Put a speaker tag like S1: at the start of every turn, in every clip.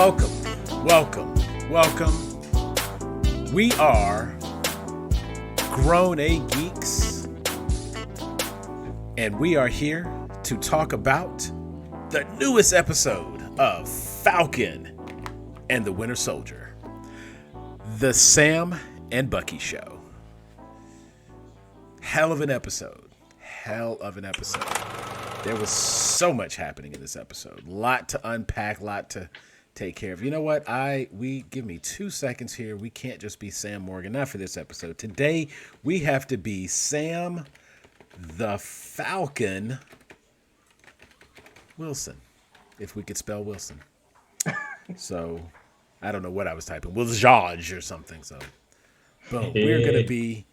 S1: Welcome. We are Grown A Geeks, and we are here to talk about the newest episode of Falcon and the Winter Soldier, the Sam and Bucky show. Hell of an episode. There was so much happening in this episode. Lot to unpack, lot to take care of. You know what? We give me 2 seconds here. We can't just be Sam Morgan, not for this episode. Today, we have to be Sam the Falcon Wilson, if we could spell Wilson. So, I don't know what I was typing. Wilzaj or something. So, boom. We're going to be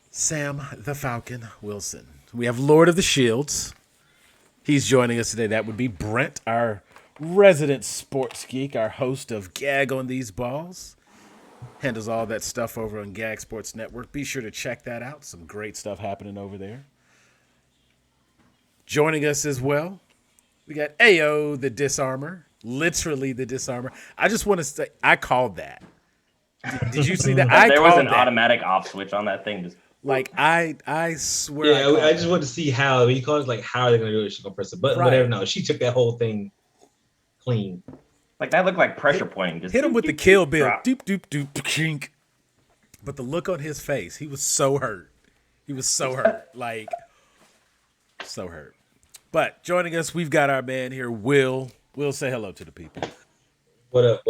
S1: Sam the Falcon Wilson. We have Lord of the Shields. He's joining us today. That would be Brent, our resident sports geek, our host of Gag on These Balls. Handles all that stuff over on Gag Sports Network. Be sure to check that out. Some great stuff happening over there. Joining us as well, we got Ayo the Disarmer. Literally the Disarmer. I just want to say, I called that. Did you see that?
S2: There was an automatic off switch on that thing.
S1: Like, I swear.
S3: Yeah, I just want to see how he calls like how are they gonna do it? She's gonna press the button, whatever. No, she took that whole thing clean.
S2: Like that looked like pressure pointing.
S1: Just hit him with the Kill Bill. Doop doop doop kink. But the look on his face, he was so hurt. Like so hurt. But joining us, we've got our man here, Will. Will, say hello to the people.
S3: What up?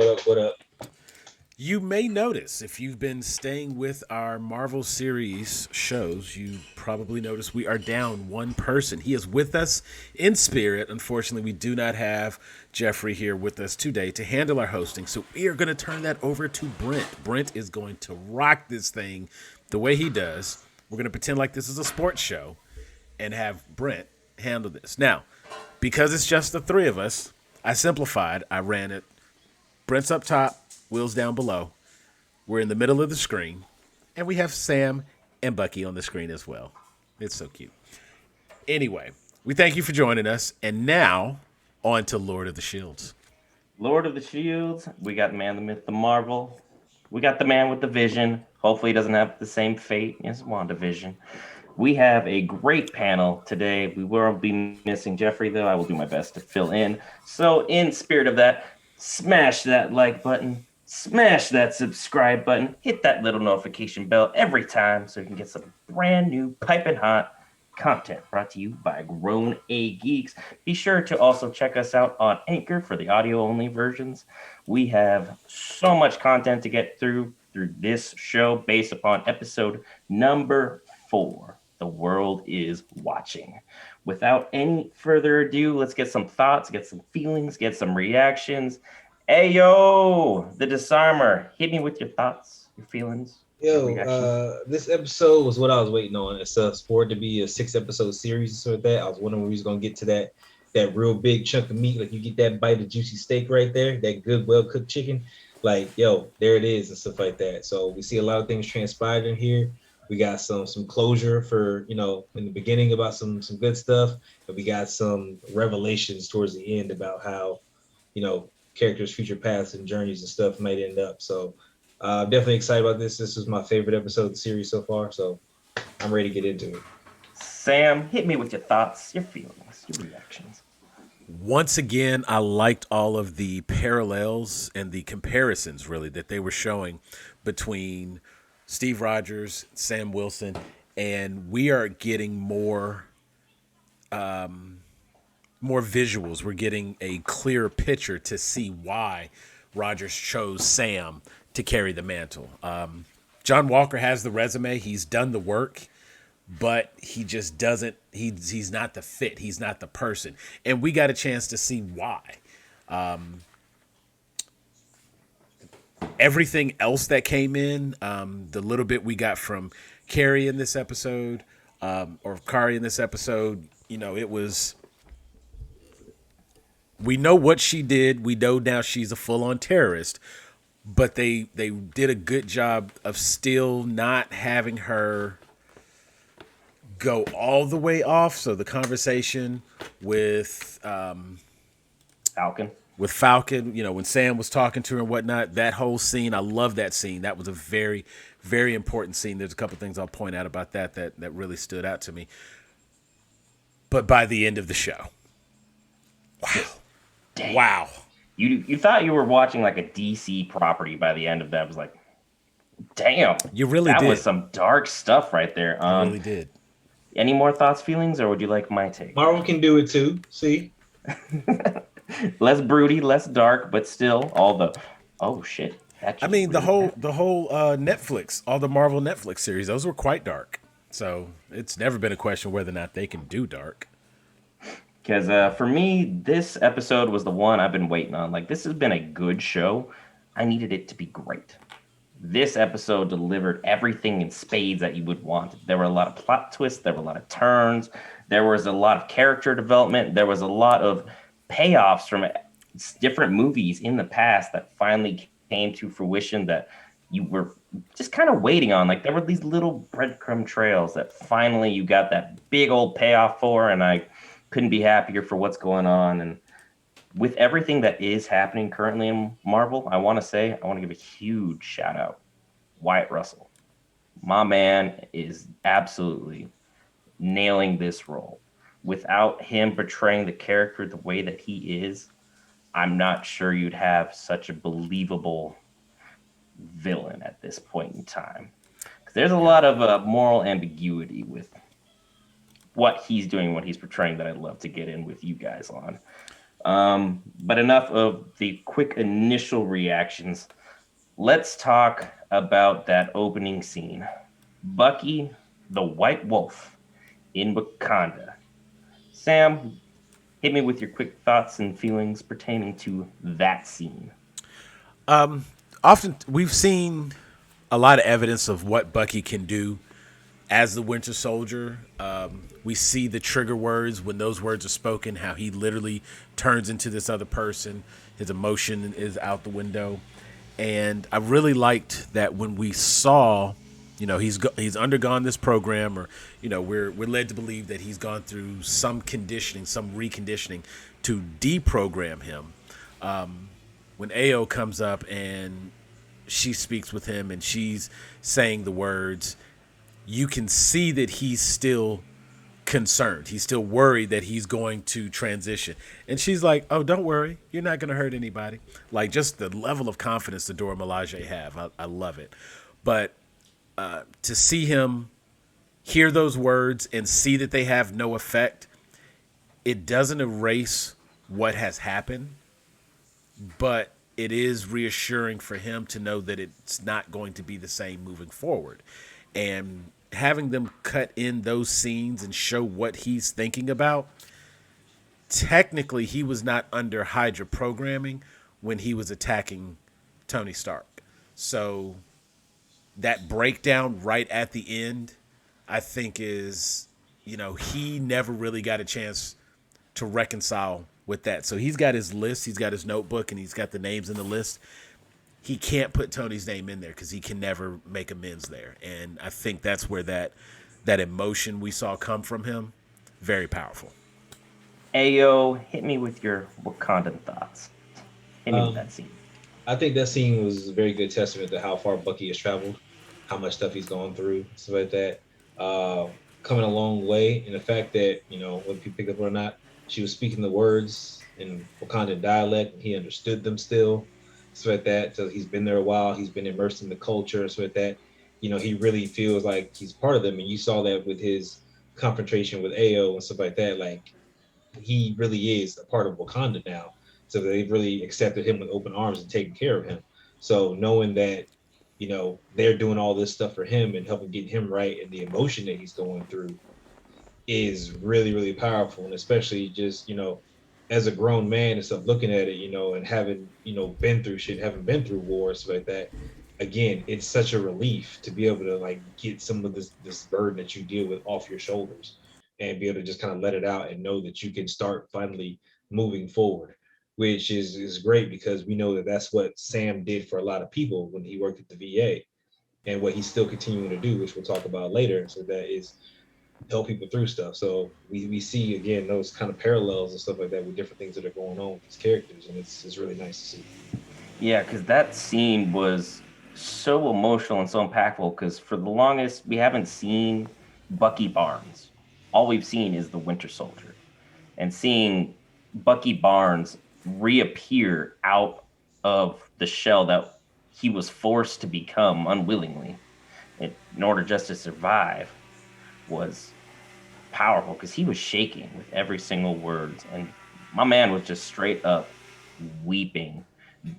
S1: You may notice, if you've been staying with our Marvel series shows, you probably noticed we are down one person. He is with us in spirit. Unfortunately, we do not have Jeffrey here with us today to handle our hosting, so we are going to turn that over to Brent. Brent is going to rock this thing the way he does. We're going to pretend like this is a sports show and have Brent handle this. Now, because it's just the three of us, I simplified. I ran it. Brent's up top. Will's down below. We're in the middle of the screen, and we have Sam and Bucky on the screen as well. It's so cute. Anyway, we thank you for joining us, and now on to Lord of the Shields.
S2: Lord of the Shields. We got Man, the Myth, the Marvel. We got the man with the vision. Hopefully he doesn't have the same fate as WandaVision. We have a great panel today. We will be missing Jeffrey, though. I will do my best to fill in. So in spirit of that, smash that like button. Smash that subscribe button. Hit that little notification bell every time so you can get some brand new piping hot content brought to you by Grown A Geeks. Be sure to also check us out on Anchor for the audio-only versions. We have so much content to get through this show based upon episode number 4. The world is watching. Without any further ado, let's get some thoughts, get some feelings, get some reactions. Ayo, the Disarmer, hit me with your thoughts, your feelings.
S3: This episode was what I was waiting on. It's for it to be a 6-episode series or something like that. I was wondering when we was gonna get to that real big chunk of meat, like you get that bite of juicy steak right there, that good well-cooked chicken. Like, there it is and stuff like that. So we see a lot of things transpired in here. We got some closure for, in the beginning about some good stuff, but we got some revelations towards the end about how, characters' future paths and journeys and stuff might end up. So I'm definitely excited about this. This was my favorite episode of the series so far, so I'm ready to get into it.
S2: Sam, hit me with your thoughts, your feelings, your reactions.
S1: Once again, I liked all of the parallels and the comparisons, really, that they were showing between Steve Rogers, Sam Wilson, and we are getting more visuals. We're getting a clearer picture to see why Rogers chose Sam to carry the mantle. John Walker has the resume. He's done the work, but he just doesn't. He's not the fit. He's not the person. And we got a chance to see why. Everything else that came in, the little bit we got from Carrie in this episode, or Kari in this episode, it was. We know what she did. We know now she's a full-on terrorist, but they did a good job of still not having her go all the way off. So the conversation with
S2: Falcon,
S1: with Falcon, when Sam was talking to her and whatnot, that whole scene, I love that scene. That was a very, very important scene. There's a couple things I'll point out about that really stood out to me. But by the end of the show, wow,
S2: Just damn.
S1: wow,
S2: You thought you were watching like a DC property by the end of that. It was like, damn,
S1: you really
S2: that
S1: did.
S2: was some dark stuff right there.
S1: You really did.
S2: Any more thoughts, feelings, or would you like my take?
S3: Marvel can do it too. See,
S2: Less broody, less dark, but still all the oh shit.
S1: I mean, the whole Netflix, all the Marvel Netflix series, those were quite dark. So it's never been a question whether or not they can do dark.
S2: Because for me, this episode was the one I've been waiting on. Like, this has been a good show. I needed it to be great. This episode delivered everything in spades that you would want. There were a lot of plot twists. There were a lot of turns. There was a lot of character development. There was a lot of payoffs from different movies in the past that finally came to fruition that you were just kind of waiting on. Like, there were these little breadcrumb trails that finally you got that big old payoff for, and I couldn't be happier for what's going on. And with everything that is happening currently in Marvel, I want to give a huge shout out. Wyatt Russell. My man is absolutely nailing this role. Without him portraying the character the way that he is, I'm not sure you'd have such a believable villain at this point in time. There's a lot of moral ambiguity with what he's doing, what he's portraying, that I'd love to get in with you guys on. But enough of the quick initial reactions. Let's talk about that opening scene. Bucky, the White Wolf, in Wakanda. Sam, hit me with your quick thoughts and feelings pertaining to that scene.
S1: Often we've seen a lot of evidence of what Bucky can do as the Winter Soldier. We see the trigger words when those words are spoken, how he literally turns into this other person. His emotion is out the window. And I really liked that when we saw, he's undergone this program, or we're led to believe that he's gone through some conditioning, some reconditioning to deprogram him. When Ao comes up and she speaks with him and she's saying the words, you can see that he's still concerned. He's still worried that he's going to transition. And she's like, oh, don't worry. You're not going to hurt anybody. Like, just the level of confidence that Dora Milaje have. I love it. But to see him hear those words and see that they have no effect, it doesn't erase what has happened, but it is reassuring for him to know that it's not going to be the same moving forward. And having them cut in those scenes and show what he's thinking about, technically he was not under Hydra programming when he was attacking Tony Stark. So that breakdown right at the end, I think is, he never really got a chance to reconcile with that. So he's got his list, he's got his notebook, and he's got the names in the list. He can't put Tony's name in there because he can never make amends there. And I think that's where that emotion we saw come from him, very powerful.
S2: Ayo, hit me with your Wakandan thoughts. Hit me with that scene.
S3: I think that scene was a very good testament to how far Bucky has traveled, how much stuff he's gone through, stuff like that. Coming a long way, and the fact that, whether people pick up or not, she was speaking the words in Wakandan dialect, and he understood them still. So at that, so he's been there a while. He's been immersed in the culture. So at that, he really feels like he's part of them. And you saw that with his confrontation with Ao and stuff like that. Like, he really is a part of Wakanda now. So they've really accepted him with open arms and taken care of him. So knowing that, they're doing all this stuff for him and helping get him right, and the emotion that he's going through is really, really powerful. And especially just, as a grown man and stuff, looking at it, and having, been through shit, having been through war, stuff like that. Again, it's such a relief to be able to like get some of this burden that you deal with off your shoulders and be able to just kind of let it out and know that you can start finally moving forward, which is great, because we know that that's what Sam did for a lot of people when he worked at the VA, and what he's still continuing to do, which we'll talk about later. So that is help people through stuff. So we see again those kind of parallels and stuff like that with different things that are going on with these characters, and it's really nice to see.
S2: Yeah, because that scene was so emotional and so impactful. Because for the longest, we haven't seen Bucky Barnes. All we've seen is the Winter Soldier. And seeing Bucky Barnes reappear out of the shell that he was forced to become unwillingly in order just to survive was powerful because he was shaking with every single word. And my man was just straight up weeping,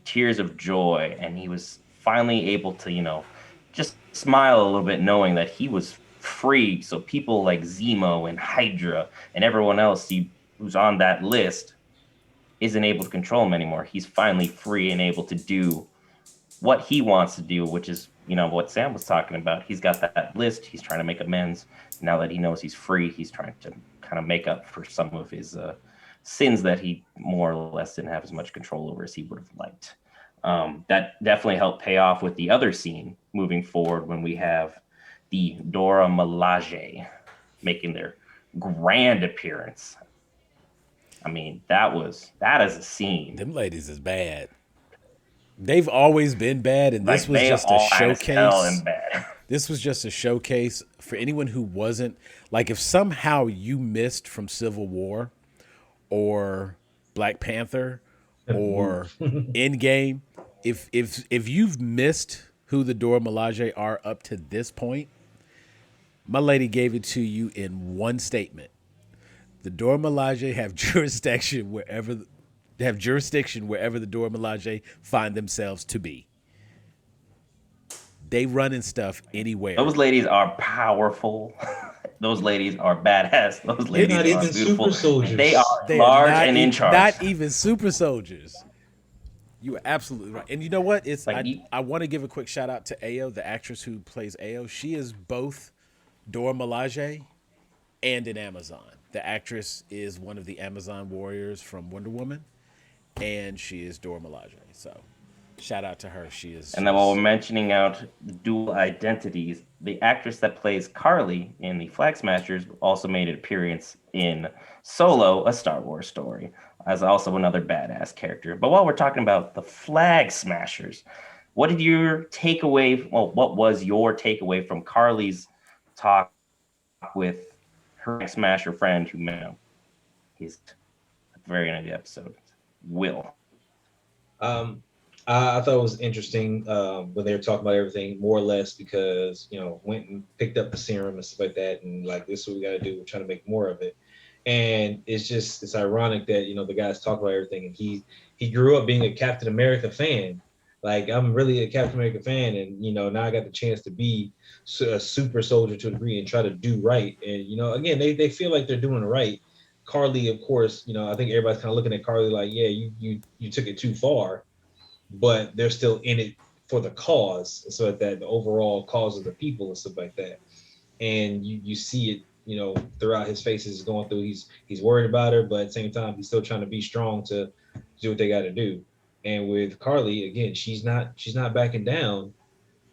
S2: tears of joy. And he was finally able to, just smile a little bit, knowing that he was free. So people like Zemo and Hydra and everyone else who's on that list isn't able to control him anymore. He's finally free and able to do what he wants to do, which is, what Sam was talking about. He's got that list. He's trying to make amends. Now that he knows he's free, he's trying to kind of make up for some of his sins that he more or less didn't have as much control over as he would have liked. That definitely helped pay off with the other scene moving forward when we have the Dora Milaje making their grand appearance. I mean, that is a scene.
S1: Them ladies is bad. They've always been bad, and this
S2: Like
S1: was
S2: they
S1: just a
S2: all fine as hell
S1: showcase.
S2: and bad.
S1: This was just a showcase for anyone who wasn't like if somehow you missed from Civil War or Black Panther or Endgame, if you've missed who the Dora Milaje are up to this point, my lady gave it to you in one statement. The Dora Milaje have jurisdiction wherever the Dora Milaje find themselves to be. They running stuff anywhere.
S2: Those ladies are powerful. Those ladies are badass. Those
S3: They're
S2: ladies
S3: not
S2: are
S3: even
S2: beautiful.
S3: super soldiers.
S2: They are
S1: They are
S2: large and in charge.
S1: not even super soldiers. You are absolutely right. And you know what? It's
S2: Like
S1: I want to give a quick shout out to Ao, the actress who plays Ao. She is both Dora Milaje and an Amazon. The actress is one of the Amazon warriors from Wonder Woman, and she is Dora Milaje. So, shout out to her.
S2: And then while we're mentioning out dual identities, the actress that plays Carly in the Flag Smashers also made an appearance in Solo, a Star Wars story, as also another badass character. But while we're talking about the Flag Smashers, what was your takeaway from Carly's talk with her Smasher friend who he's at the very end of the episode, Will?
S3: I thought it was interesting when they were talking about everything, more or less, because went and picked up the serum and stuff like that, and like this is what we got to do. We're trying to make more of it, and it's ironic that the guys talk about everything, and he grew up being a Captain America fan. Like I'm really a Captain America fan, and now I got the chance to be a super soldier to a degree and try to do right. And again, they feel like they're doing it right. Carly, of course, I think everybody's kind of looking at Carly like, yeah, you took it too far, but they're still in it for the cause, so that the overall cause of the people and stuff like that. And you see it, throughout his faces going through. He's worried about her, but at the same time, he's still trying to be strong to do what they got to do. And with Carly, again, she's not backing down,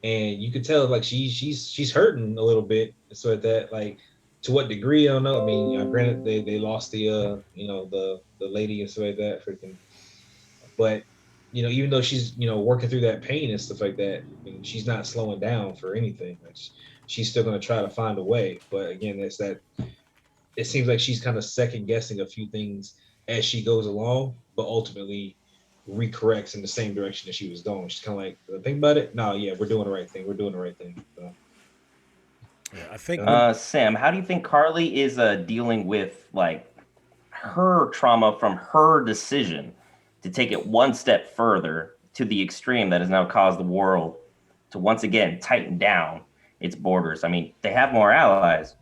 S3: and you could tell like she's hurting a little bit. So that like to what degree I don't know. I mean, granted they lost the the lady and stuff like that, freaking, but even though she's working through that pain and stuff like that, I mean, she's not slowing down for anything. Like, she's still going to try to find a way. But again, it's that it seems like she's kind of second guessing a few things as she goes along, but ultimately recorrects in the same direction that she was going. She's kind of like, think about it. No, yeah, we're doing the right thing. We're doing the right thing. So,
S1: yeah, I think
S2: Sam, how do you think Carly is dealing with like her trauma from her decision to take it one step further to the extreme that has now caused the world to once again tighten down its borders? I mean, they have more allies,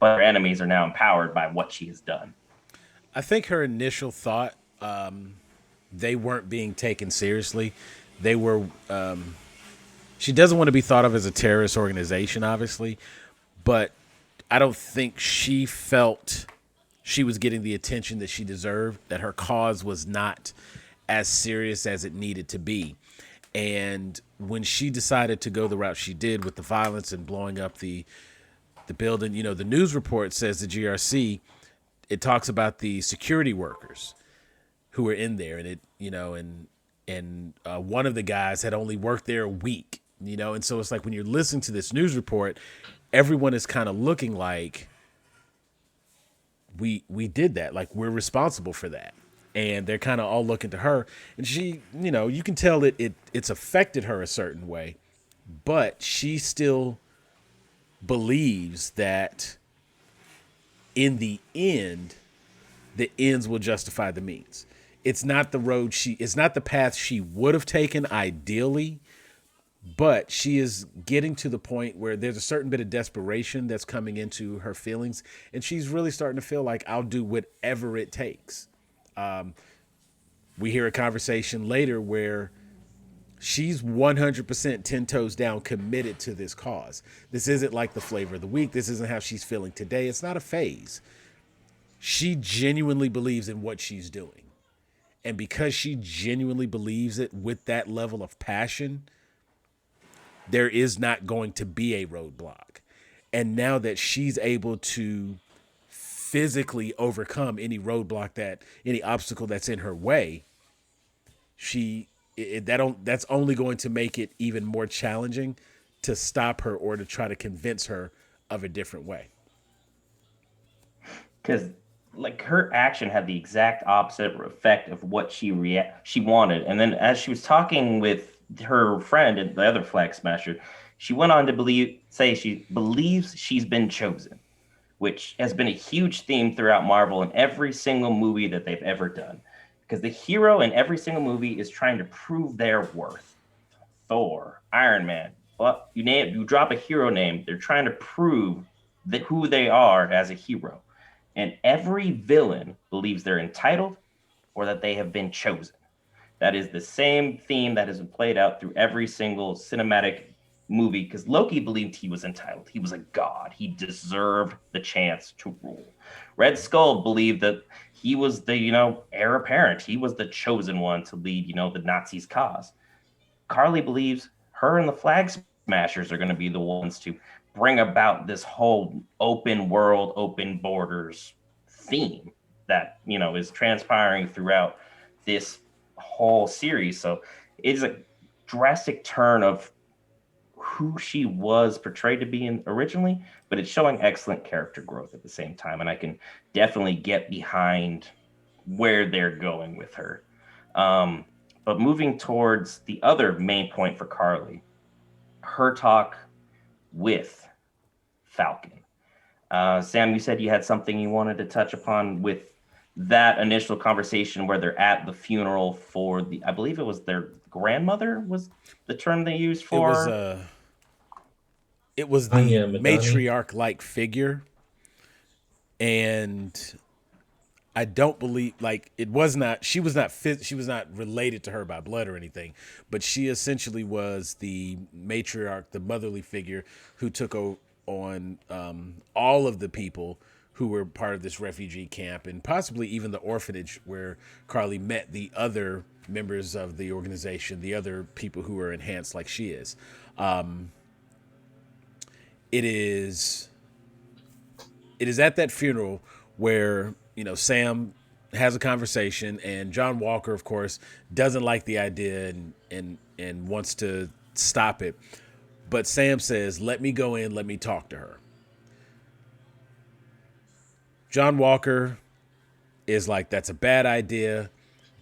S2: but her enemies are now empowered by what she has done.
S1: I think her initial thought, they weren't being taken seriously. They were. She doesn't want to be thought of as a terrorist organization, obviously, but I don't think she felt she was getting the attention that she deserved, that her cause was not as serious as it needed to be. And when she decided to go the route she did with the violence and blowing up the the building, the news report says the GRC, it talks about the security workers who were in there, and one of the guys had only worked there a week, and so it's like when you're listening to this news report, everyone is kind of looking like we did that, like we're responsible for that, and they're kind of all looking to her, and she, you can tell it's affected her a certain way, but she still believes that in the end, the ends will justify the means. It's not the path she would have taken ideally, but she is getting to the point where there's a certain bit of desperation that's coming into her feelings, and she's really starting to feel like, I'll do whatever it takes. We hear a conversation later where she's 100% 10 toes down committed to this cause. This isn't like the flavor of the week. This isn't how she's feeling today. It's not a phase. She genuinely believes in what she's doing. And because she genuinely believes it with that level of passion, there is not going to be a roadblock. And now that she's able to physically overcome any roadblock, any obstacle that's in her way, that's only going to make it even more challenging to stop her or to try to convince her of a different way.
S2: Because like her action had the exact opposite effect of what she wanted. And then as she was talking with her friend and the other flag smasher, she went on to say she believes she's been chosen, which has been a huge theme throughout Marvel in every single movie that they've ever done. Because the hero in every single movie is trying to prove their worth. Thor, Iron Man, well, you drop a hero name, they're trying to prove that who they are as a hero. And every villain believes they're entitled or that they have been chosen. That is the same theme that has been played out through every single cinematic movie, because Loki believed he was entitled. He was a god. He deserved the chance to rule. Red Skull believed that he was the, heir apparent. He was the chosen one to lead, the Nazis' cause. Carly believes her and the Flag Smashers are going to be the ones to bring about this whole open world, open borders theme that, is transpiring throughout this whole series. So it's a drastic turn of who she was portrayed to be in originally, but it's showing excellent character growth at the same time. And I can definitely get behind where they're going with her. But moving towards the other main point for Carly, her talk with Falcon. Sam, you said you had something you wanted to touch upon with that initial conversation where they're at the funeral for I believe it was their grandmother was the term they used for.
S1: It was the matriarch-like figure, and I don't believe she was not related to her by blood or anything, but she essentially was the matriarch, the motherly figure who took on all of the people who were part of this refugee camp, and possibly even the orphanage where Carly met the other members of the organization, the other people who were enhanced like she is. It is at that funeral where, Sam has a conversation, and John Walker, of course, doesn't like the idea and wants to stop it. But Sam says, let me go in, let me talk to her. John Walker is like, that's a bad idea,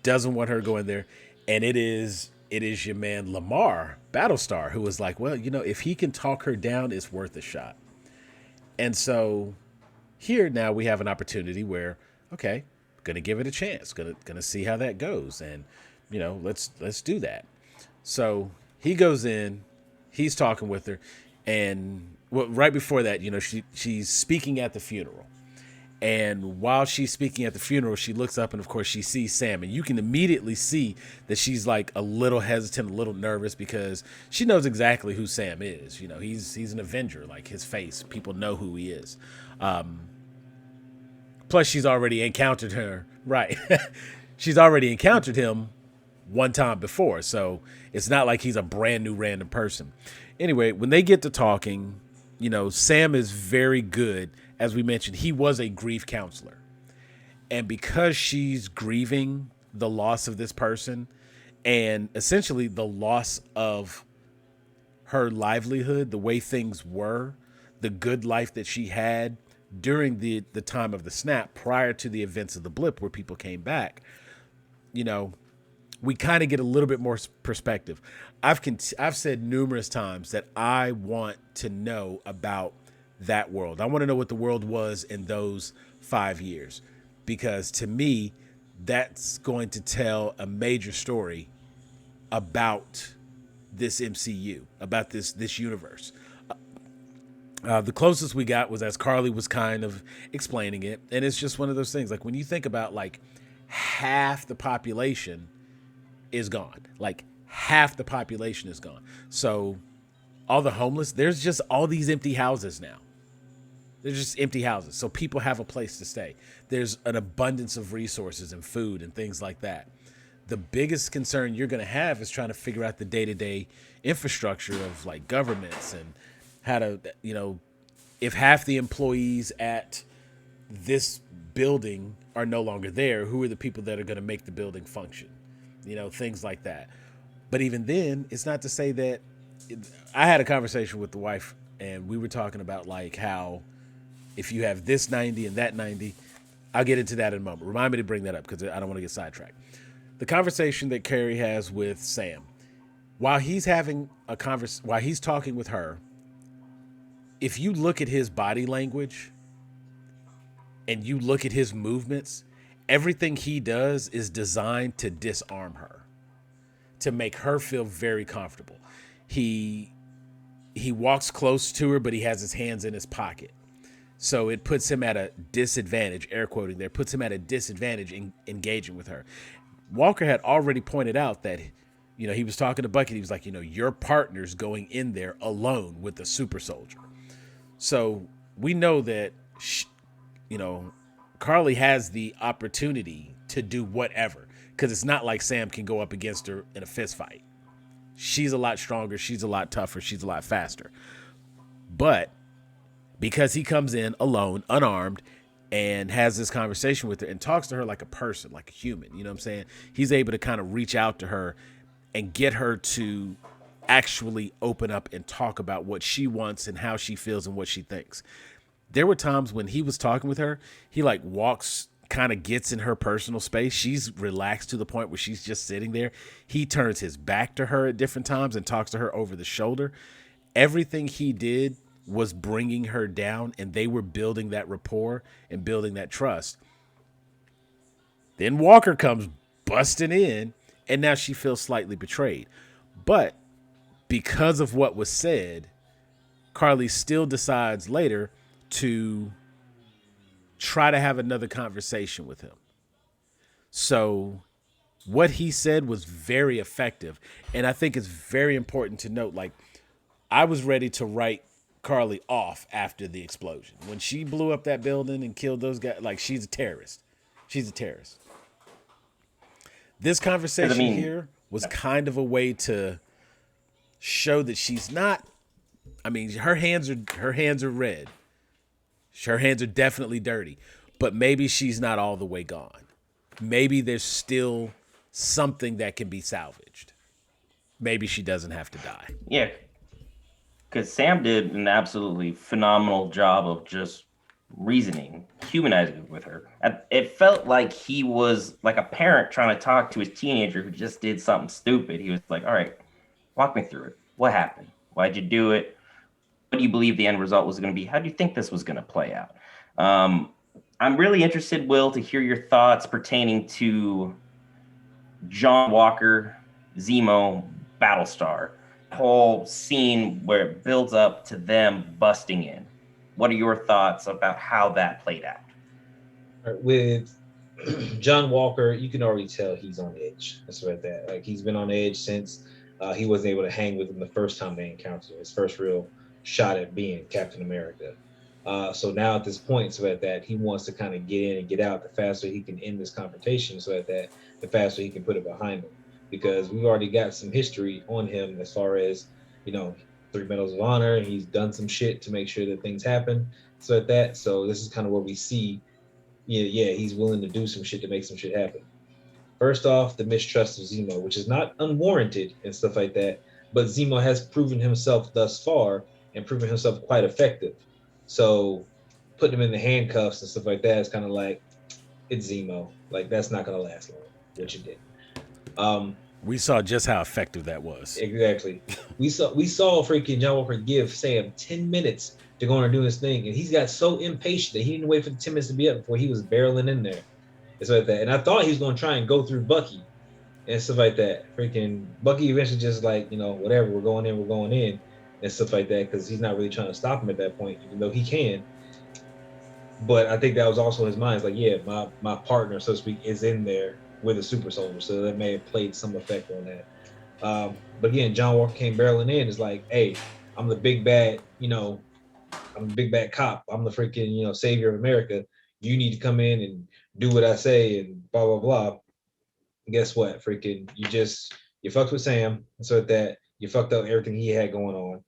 S1: doesn't want her to go in there. And it is your man Lamar, Battlestar, who was like, well, if he can talk her down, it's worth a shot. And so here now we have an opportunity where, okay, gonna give it a chance, gonna see how that goes, and let's do that. So he goes in, he's talking with her, and right before that, she's speaking at the funeral. And while she's speaking at the funeral, she looks up and, of course, she sees Sam. And you can immediately see that she's like a little hesitant, a little nervous, because she knows exactly who Sam is. He's an Avenger, like his face. People know who he is. Plus, she's already encountered her. Right. She's already encountered him one time before. So it's not like he's a brand new random person. Anyway, when they get to talking, Sam is very good. As we mentioned, he was a grief counselor. And because she's grieving the loss of this person and essentially the loss of her livelihood, the way things were, the good life that she had during the time of the snap prior to the events of the blip where people came back, we kind of get a little bit more perspective. I've said numerous times that I want to know about that world. I want to know what the world was in those 5 years, because to me, that's going to tell a major story about this MCU, about this universe. The closest we got was as Carly was kind of explaining it, and it's just one of those things. Like when you think about like half the population is gone, like half the population is gone. So all the homeless, there's just all these empty houses now. They're just empty houses. So people have a place to stay. There's an abundance of resources and food and things like that. The biggest concern you're going to have is trying to figure out the day-to-day infrastructure of like governments and how to, if half the employees at this building are no longer there, who are the people that are going to make the building function? Things like that. But even then, it's not to say that I had a conversation with the wife and we were talking about like how if you have this 90 and that 90, I'll get into that in a moment. Remind me to bring that up because I don't want to get sidetracked. The conversation that Carrie has with Sam, while he's talking with her, if you look at his body language and you look at his movements, everything he does is designed to disarm her, to make her feel very comfortable. He walks close to her, but he has his hands in his pocket. So it puts him at a disadvantage, air quoting there, puts him at a disadvantage in engaging with her. Walker had already pointed out that, he was talking to Bucky. He was like, your partner's going in there alone with the super soldier. So we know that, Carly has the opportunity to do whatever, because it's not like Sam can go up against her in a fist fight. She's a lot stronger. She's a lot tougher. She's a lot faster. But because he comes in alone, unarmed, and has this conversation with her and talks to her like a person, like a human, you know what I'm saying? He's able to kind of reach out to her and get her to actually open up and talk about what she wants and how she feels and what she thinks. There were times when he was talking with her, he like walks, kind of gets in her personal space. She's relaxed to the point where she's just sitting there. He turns his back to her at different times and talks to her over the shoulder. Everything he did was bringing her down, and they were building that rapport and building that trust. Then Walker comes busting in, and now she feels slightly betrayed. But because of what was said, Carly still decides later to try to have another conversation with him. So what he said was very effective. And I think it's very important to note, like, I was ready to write Carly off after the explosion. When she blew up that building and killed those guys, like, she's a terrorist. She's a terrorist. This conversation here was kind of a way to show that she's not. I mean, her hands are red. Her hands are definitely dirty, but maybe she's not all the way gone. Maybe there's still something that can be salvaged. Maybe she doesn't have to die.
S2: Yeah, because Sam did an absolutely phenomenal job of just reasoning, humanizing with her. It felt like he was like a parent trying to talk to his teenager who just did something stupid. He was like, all right, walk me through it. What happened? Why'd you do it? What do you believe the end result was going to be? How do you think this was going to play out? I'm really interested, Will, to hear your thoughts pertaining to John Walker, Zemo, Battlestar. Whole scene where it builds up to them busting in. What are your thoughts about how that played out?
S3: With John Walker, you can already tell he's on edge. That's right there. Like, he's been on edge since he wasn't able to hang with him the first time they encountered him, his first real shot at being Captain America. So now at this point, so that he wants to kind of get in and get out, the faster he can end this confrontation, so that the faster he can put it behind him. Because we've already got some history on him as far as, 3 medals of honor. And he's done some shit to make sure that things happen. So at that, so this is kind of where we see, yeah, he's willing to do some shit to make some shit happen. First off, the mistrust of Zemo, which is not unwarranted and stuff like that, but Zemo has proven himself thus far and proven himself quite effective. So putting him in the handcuffs and stuff like that is kind of like, it's Zemo. Like, that's not gonna last long, which it did.
S1: We saw just how effective that was.
S3: Exactly. We saw freaking John Walker give Sam 10 minutes to go on and do his thing, and he's got so impatient that he didn't wait for the 10 minutes to be up before he was barreling in there. And stuff like that. And I thought he was gonna try and go through Bucky and stuff like that. Freaking Bucky eventually just like, whatever, we're going in and stuff like that, because he's not really trying to stop him at that point, even though he can. But I think that was also his mind. It's like, yeah, my partner, so to speak, is in there with a super soldier. So that may have played some effect on that. But again, John Walker came barreling in. It's like, hey, I'm the big bad, I'm the big bad cop. I'm the freaking, savior of America. You need to come in and do what I say and blah, blah, blah. And guess what? Freaking, you fucked with Sam. And so at that, you fucked up everything he had going on.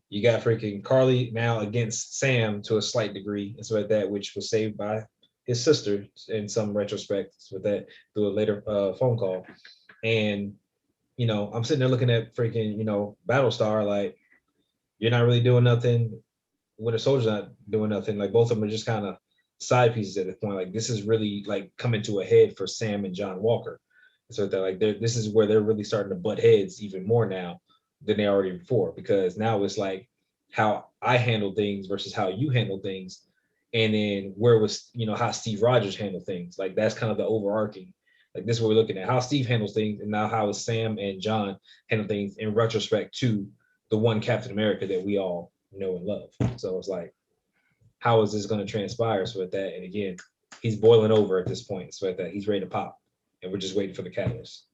S3: You got freaking Carly now against Sam to a slight degree, and so at that, which was saved by his sister in some retrospect with that through a later phone call. And I'm sitting there looking at freaking Battlestar, like, you're not really doing nothing. Winter Soldier's not doing nothing. Like, both of them are just kind of side pieces at this point. Like, this is really like coming to a head for Sam and John Walker. And so that, like, this is where they're really starting to butt heads even more now than they already before, because now it's like how I handle things versus how you handle things, and then where was how Steve Rogers handled things. Like, that's kind of the overarching. Like, this is what we're looking at, how Steve handles things, and now how is Sam and John handle things in retrospect to the one Captain America that we all know and love. So it's like, how is this going to transpire? So with that, and again, he's boiling over at this point. So at that, he's ready to pop, and we're just waiting for the catalyst.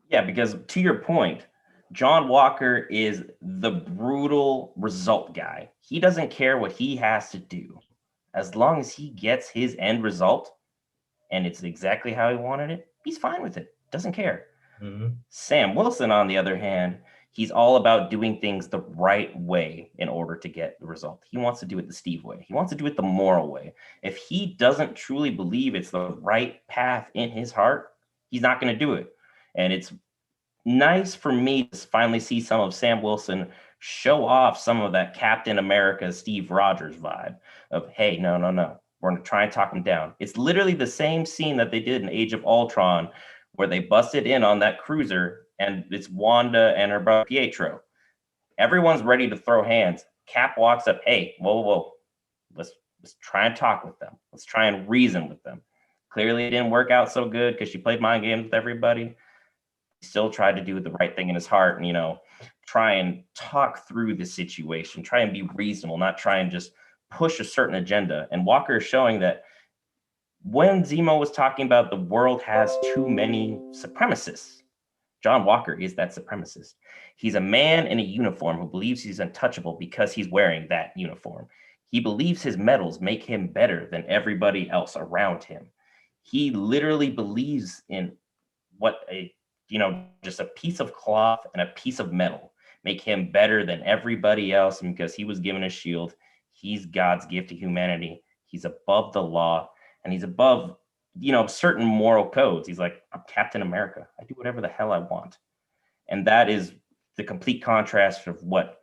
S2: Yeah, because to your point, John Walker is the brutal result guy. He doesn't care what he has to do. As long as he gets his end result and it's exactly how he wanted it, he's fine with it. Doesn't care.
S3: Mm-hmm.
S2: Sam Wilson, on the other hand, he's all about doing things the right way in order to get the result. He wants to do it the Steve way. He wants to do it the moral way. If he doesn't truly believe it's the right path in his heart, he's not going to do it. And it's nice for me to finally see some of Sam Wilson show off some of that Captain America Steve Rogers vibe of, hey, no, we're going to try and talk him down. It's literally the same scene that they did in Age of Ultron, where they busted in on that cruiser, and it's Wanda and her brother Pietro. Everyone's ready to throw hands. Cap walks up, hey, whoa. Let's try and talk with them. Let's try and reason with them. Clearly it didn't work out so good because she played mind games with everybody. Still tried to do the right thing in his heart and, try and talk through the situation, try and be reasonable, not try and just push a certain agenda. And Walker is showing that when Zemo was talking about the world has too many supremacists, John Walker is that supremacist. He's a man in a uniform who believes he's untouchable because he's wearing that uniform. He believes his medals make him better than everybody else around him. He literally believes in what just a piece of cloth and a piece of metal make him better than everybody else. And because he was given a shield, he's God's gift to humanity. He's above the law, and he's above, certain moral codes. He's like, I'm Captain America. I do whatever the hell I want. And that is the complete contrast of what,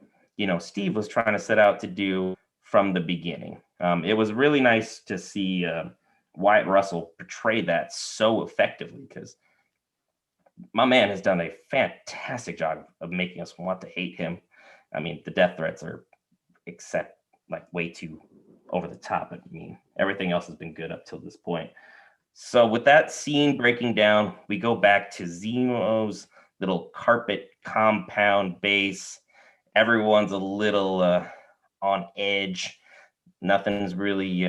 S2: Steve was trying to set out to do from the beginning. It was really nice to see Wyatt Russell portray that so effectively, because my man has done a fantastic job of making us want to hate him. I mean, the death threats are way too over the top. I mean, everything else has been good up till this point. So with that scene breaking down, we go back to Zemo's little carpet compound base. Everyone's a little on edge. Nothing's really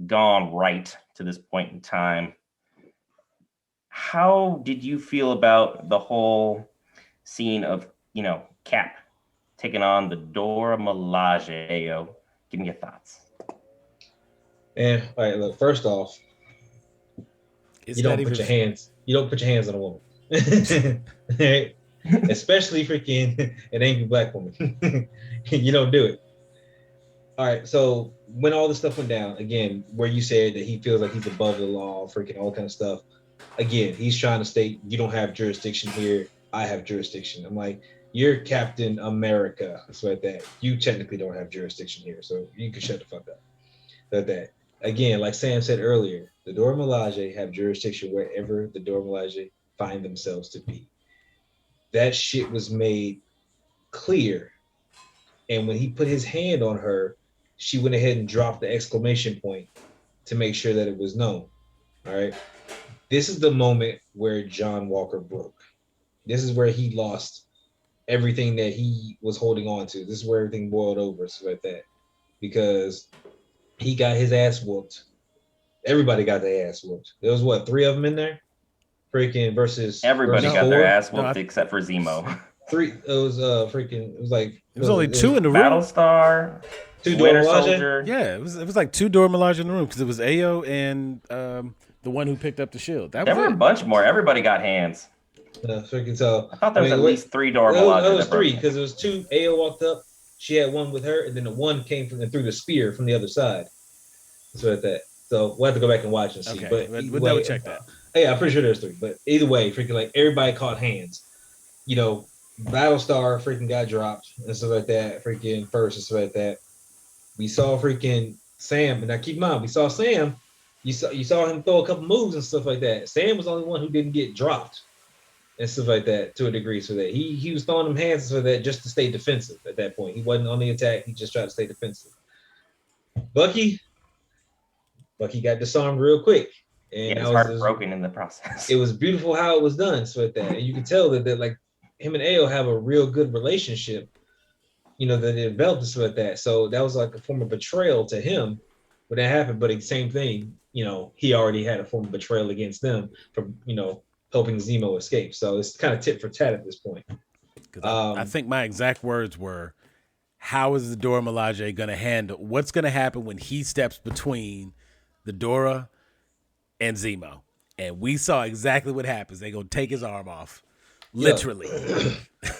S2: gone right to this point in time. How did you feel about the whole scene of, Cap taking on the Dora Milaje? Ayo, give me your thoughts.
S3: And all right, look, first off, you don't put your hands on a woman. Right? especially freaking an angry black woman. You don't do it. All right, so when all this stuff went down, again, where you said that he feels like he's above the law, freaking all kind of stuff. Again, he's trying to state you don't have jurisdiction here. I have jurisdiction. I'm like, you're Captain America. That's like that. You technically don't have jurisdiction here, so you can shut the fuck up. That again, like Sam said earlier, the Dora Milaje have jurisdiction wherever the Dora Milaje find themselves to be. That shit was made clear, and when he put his hand on her, she went ahead and dropped the exclamation point to make sure that it was known. All right. This is the moment where John Walker broke. This is where he lost everything that he was holding on to. This is where everything boiled over, so like that. Because he got his ass whooped. Everybody got their ass whooped. There was what, 3 of them in there? Freaking versus
S2: Everybody
S3: versus
S2: got
S3: 4?
S2: their ass whooped except for Zemo.
S3: 3. It was freaking. It was like
S1: It was only 2 in the room.
S2: Battlestar,
S3: 2
S2: Winter
S3: Dora Milaje?
S2: Soldier.
S1: Yeah, it was like 2 Dora Milaje in the room because it was Ao and the one who picked up the shield. That
S2: There
S1: was
S2: were a
S1: it.
S2: bunch more. Everybody got hands.
S3: Freaking so.
S2: I thought there was at least 3 Dora Milaje.
S3: It was 3 because it was 2. Ao walked up. She had one with her, and then the one came from and threw the spear from the other side. So like that. So we'll have to go back and watch and see.
S1: Okay,
S3: But
S1: we'll double check that.
S3: Yeah, I'm pretty sure there's 3. But either way, freaking like everybody caught hands. You know, Battlestar freaking got dropped and stuff like that. Freaking first and stuff like that. We saw freaking Sam, and now keep in mind, we saw Sam. You saw him throw a couple moves and stuff like that. Sam was the only one who didn't get dropped and stuff like that to a degree. So that he was throwing them hands so that just to stay defensive at that point. He wasn't on the attack. He just tried to stay defensive. Bucky got disarmed real quick. And
S2: his heart broken in the process.
S3: It was beautiful how it was done. So at that, and you can tell that like him and Ao have a real good relationship. You know, that they developed and stuff like that. So that was like a form of betrayal to him when that happened. But the same thing, you know, he already had a form of betrayal against them for, you know, helping Zemo escape. So it's kind of tit for tat at this point.
S1: I think my exact words were, how is the Dora Milaje going to handle what's going to happen when he steps between the Dora and Zemo? And we saw exactly what happens. They're going to take his arm off. Literally.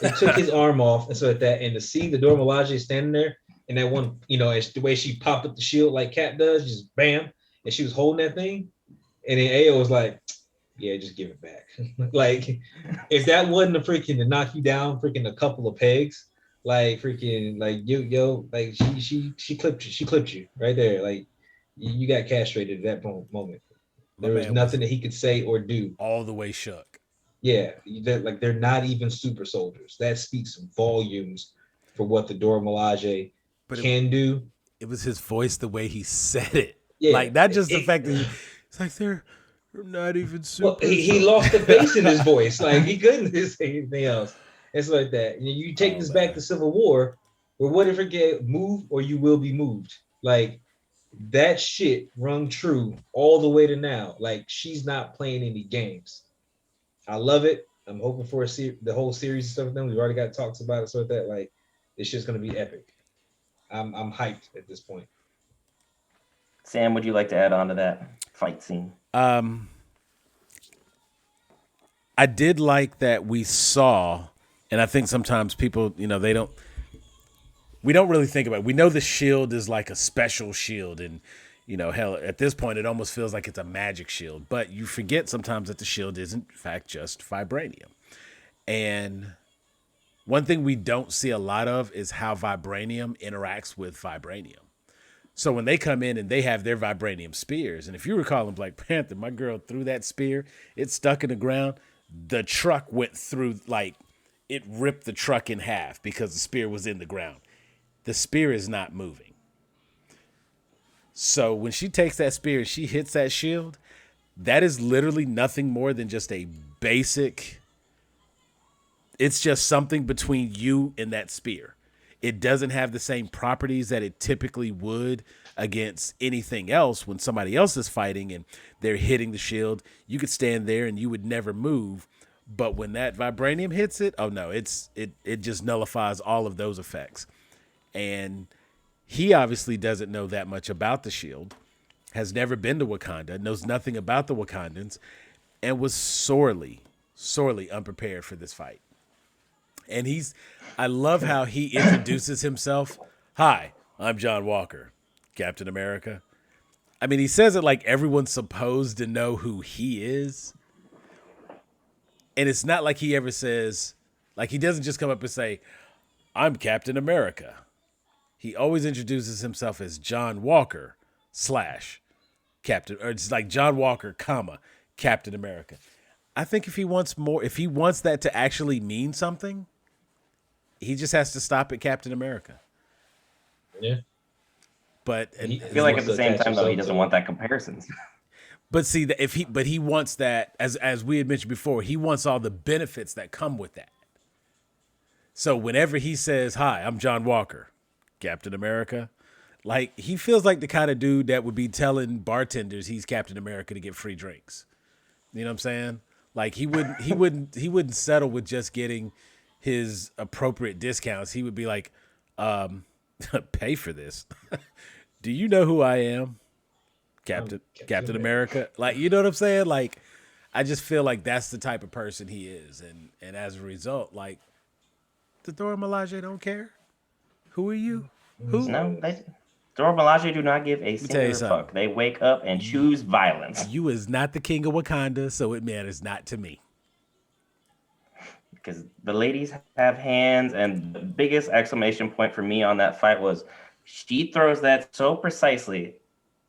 S3: They took his arm off and so like that. And to see the Dora Milaje standing there and that one, you know, it's the way she popped up the shield like Cat does, just bam. And she was holding that thing. And then Ao was like, yeah, just give it back. Like, if that wasn't a freaking to knock you down freaking a couple of pegs, like freaking like yo, like she clipped you right there. Like you got castrated at that moment. There was nothing that he could say or do.
S1: All the way shook.
S3: Yeah, they're not even super soldiers. That speaks volumes for what the Dora Milaje can do.
S1: It was his voice, the way he said it.
S3: Yeah,
S1: like not just the fact that it's like they're not even super.
S3: Well, he lost the bass in his voice. Like he couldn't say anything else. It's like that. You take this back to Civil War, where what if it get move or you will be moved? Like that shit rung true all the way to now. Like she's not playing any games. I love it. I'm hoping for the whole series and stuff with them. We've already got talks about it, so that like it's just gonna be epic. I'm hyped at this point.
S2: Sam, would you like to add on to that fight scene?
S1: I did like that we saw, and I think sometimes people, you know, we don't really think about it. We know the shield is like a special shield, and you know, hell, at this point, it almost feels like it's a magic shield. But you forget sometimes that the shield is, in fact, just vibranium. And one thing we don't see a lot of is how vibranium interacts with vibranium. So when they come in and they have their vibranium spears, and if you recall in Black Panther, my girl threw that spear, it stuck in the ground, the truck went through, like, it ripped the truck in half because the spear was in the ground. The spear is not moving. So when she takes that spear and she hits that shield, that is literally nothing more than just a basic, it's just something between you and that spear. It doesn't have the same properties that it typically would against anything else. When somebody else is fighting and they're hitting the shield, you could stand there and you would never move. But when that vibranium hits it, oh no, it just nullifies all of those effects. And he obviously doesn't know that much about the shield, has never been to Wakanda, knows nothing about the Wakandans, and was sorely, sorely unprepared for this fight. And I love how he introduces himself. Hi, I'm John Walker, Captain America. I mean, he says it like everyone's supposed to know who he is. And it's not like he ever says, like, he doesn't just come up and say, I'm Captain America. He always introduces himself as John Walker / Captain, or it's like John Walker, comma, Captain America. I think if he wants that to actually mean something, he just has to stop at Captain America.
S3: Yeah.
S1: But
S2: I feel like at the same time though, he doesn't want that comparison.
S1: But see, he wants that, as we had mentioned before, he wants all the benefits that come with that. So whenever he says, "Hi, I'm John Walker, Captain America," like he feels like the kind of dude that would be telling bartenders he's Captain America to get free drinks. You know what I'm saying? Like he wouldn't settle with just getting his appropriate discounts. He would be like, pay for this. Do you know who I am? Captain America. Like, you know what I'm saying? Like, I just feel like that's the type of person he is. And as a result, like, the Dora Milaje don't care. Who are you? Who?
S2: No, Dora Milaje do not give a single fuck. They wake up and choose violence.
S1: You is not the king of Wakanda, so it matters not to me.
S2: Because the ladies have hands, and the biggest exclamation point for me on that fight was she throws that so precisely,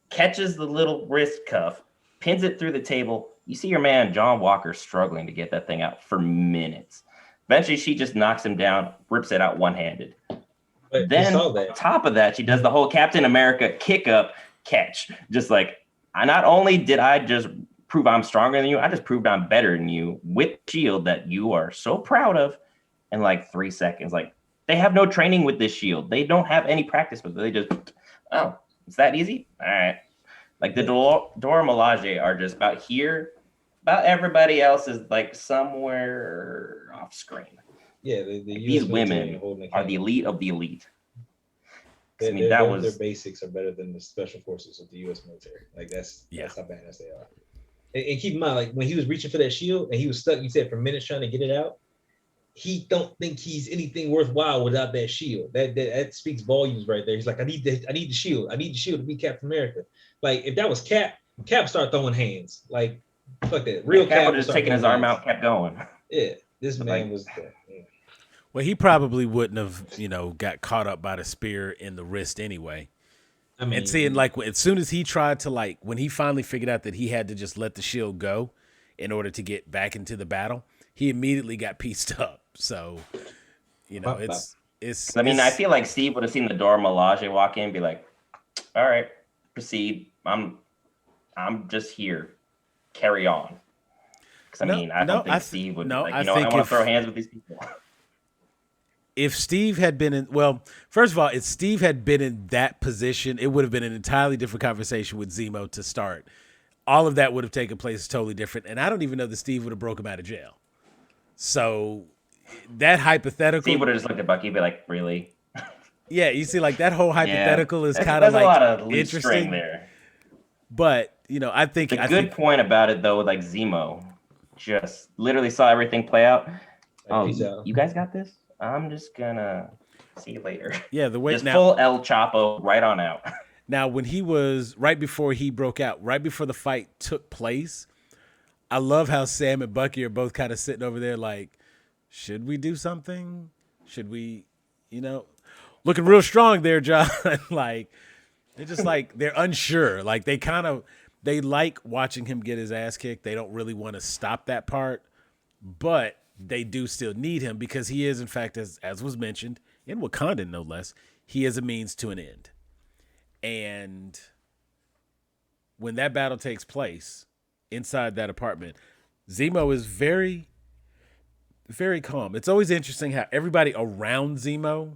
S2: catches the little wrist cuff, pins it through the table. You see your man, John Walker, struggling to get that thing out for minutes. Eventually, she just knocks him down, rips it out one-handed.
S3: But
S2: then, on top of that, she does the whole Captain America kick-up catch. Just like, not only did I just prove I'm stronger than you, I just proved I'm better than you with shield that you are so proud of in like 3 seconds. Like, they have no training with this shield. They don't have any practice with it. They just, oh, it's that easy? All right. Like, the Dora Milaje are just about here. About everybody else is like somewhere off screen.
S3: Yeah,
S2: these women are the elite of the elite.
S3: Their basics are better than the special forces of the U.S. military. Like that's how badass they are. And keep in mind, like when he was reaching for that shield and he was stuck, you said for minutes trying to get it out. He don't think he's anything worthwhile without that shield. That speaks volumes right there. He's like, I need the shield. I need the shield to be Captain America. Like if that was Cap start throwing hands. Like fuck that. Real
S2: Cap was just taking his arm out, kept going.
S3: Yeah, this man was.
S1: Well, he probably wouldn't have, got caught up by the spear in the wrist anyway. I mean, and seeing like as soon as he tried to when he finally figured out that he had to just let the shield go in order to get back into the battle, he immediately got pieced up. So, it's.
S2: I mean, I feel like Steve would have seen the Dora Milaje walk in and be like, "All right, proceed. I'm just here. Carry on." Because I don't think Steve would. I want to throw hands with these people.
S1: If Steve had been first of all, if Steve had been in that position, it would have been an entirely different conversation with Zemo to start. All of that would have taken place totally different. And I don't even know that Steve would have broke him out of jail. So that hypothetical.
S2: Steve would have just looked at Bucky and be like, really?
S1: Yeah, you see, like that whole hypothetical is kind of like a lot of interesting there. But, I think
S2: the good point about it though, with like Zemo, just literally saw everything play out. You guys got this? I'm just gonna see you later.
S1: Yeah, the way
S2: just full El Chapo right on out.
S1: Now, when he was right before he broke out, right before the fight took place, I love how Sam and Bucky are both kind of sitting over there like, should we do something? Should we, looking real strong there, John. Like they're just like they're unsure. Like they like watching him get his ass kicked. They don't really want to stop that part, but they do still need him because he is, in fact, as was mentioned, in Wakanda, no less, he is a means to an end. And when that battle takes place inside that apartment, Zemo is very, very calm. It's always interesting how everybody around Zemo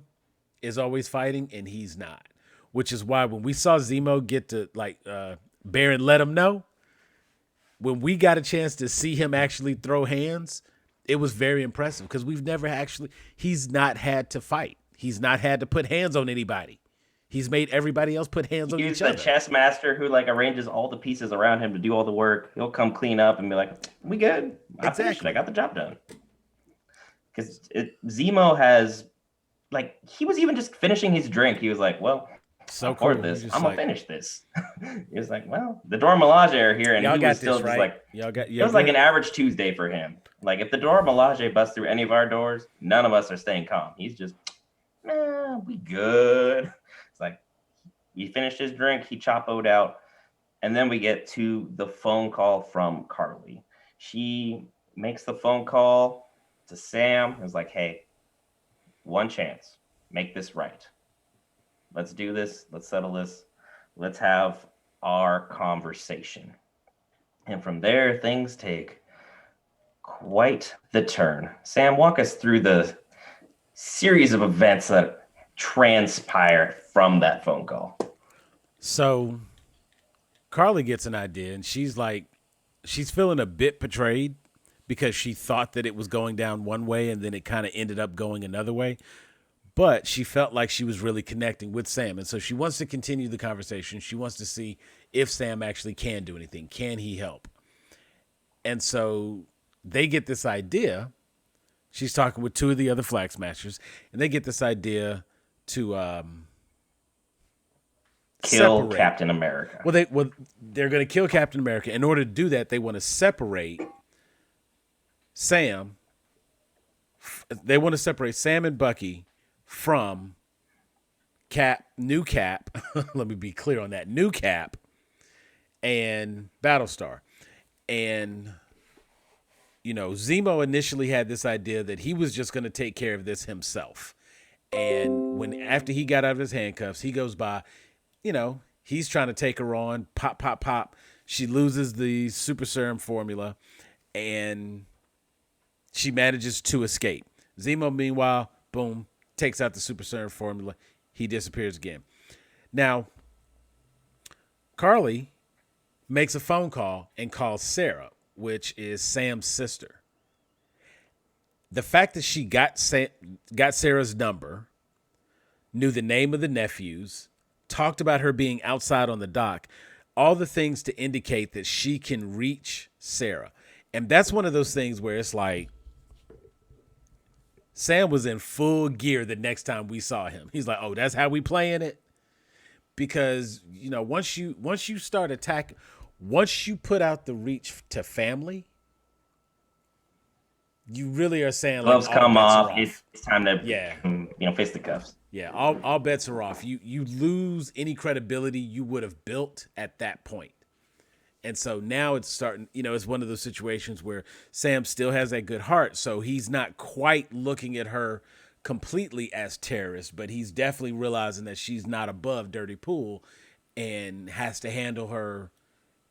S1: is always fighting and he's not, which is why when we saw Zemo get to Baron let him know, when we got a chance to see him actually throw hands, it was very impressive because he's not had to fight. He's not had to put hands on anybody. He's made everybody else put hands on each other.
S2: He's the chess master who arranges all the pieces around him to do all the work. He'll come clean up and be like, we good. I got the job done. because Zemo has like he was even just finishing his drink. He was like, "Well,
S1: So
S2: I poured
S1: cool.
S2: this.
S1: He
S2: I'm
S1: like,
S2: gonna finish this." He was like, "Well, the Dora Milaje are here," and
S1: y'all
S2: he
S1: got
S2: was still
S1: this,
S2: just
S1: right?
S2: like,
S1: Y'all got
S2: it was like an average Tuesday for him. Like if the Dora Milaje busts through any of our doors, none of us are staying calm. He's just, we good. It's like he finished his drink, he chopoed out, and then we get to the phone call from Carly. She makes the phone call to Sam. It's like, hey, one chance, make this right. Let's do this. Let's settle this. Let's have our conversation. And from there, things take quite the turn. Sam, walk us through the series of events that transpire from that phone call.
S1: So Carly gets an idea, and she's like, she's feeling a bit betrayed because she thought that it was going down one way and then it kind of ended up going another way. But she felt like she was really connecting with Sam. And so she wants to continue the conversation. She wants to see if Sam actually can do anything. Can he help? And so they get this idea. She's talking with two of the other Flag Smashers, and they get this idea to
S2: Kill
S1: separate
S2: Captain America.
S1: They're going to kill Captain America. In order to do that, they want to separate Sam. They want to separate Sam and Bucky from New Cap. Let me be clear on that. New Cap and Battlestar. And, you know, Zemo initially had this idea that he was just going to take care of this himself. And after he got out of his handcuffs, he goes by, you know, he's trying to take her on. Pop, pop, pop. She loses the super serum formula, and she manages to escape. Zemo, meanwhile, boom, takes out the super serum formula. He disappears again. Now, Carly makes a phone call and calls Sarah, which is Sam's sister. The fact that she got Sarah's number, knew the name of the nephews, talked about her being outside on the dock, all the things to indicate that she can reach Sarah. And that's one of those things where it's like, Sam was in full gear the next time we saw him. He's like, oh, that's how we playing it? Because, you know, once you start attacking, once you put out the reach to family, you really are saying
S2: Gloves
S1: like all
S2: come
S1: bets
S2: off.
S1: are off.
S2: It's time to
S1: Yeah.
S2: face the cuffs.
S1: Yeah, all bets are off. You lose any credibility you would have built at that point. And so now it's starting, you know, it's one of those situations where Sam still has that good heart. So he's not quite looking at her completely as terrorist, but he's definitely realizing that she's not above Dirty Pool and has to handle her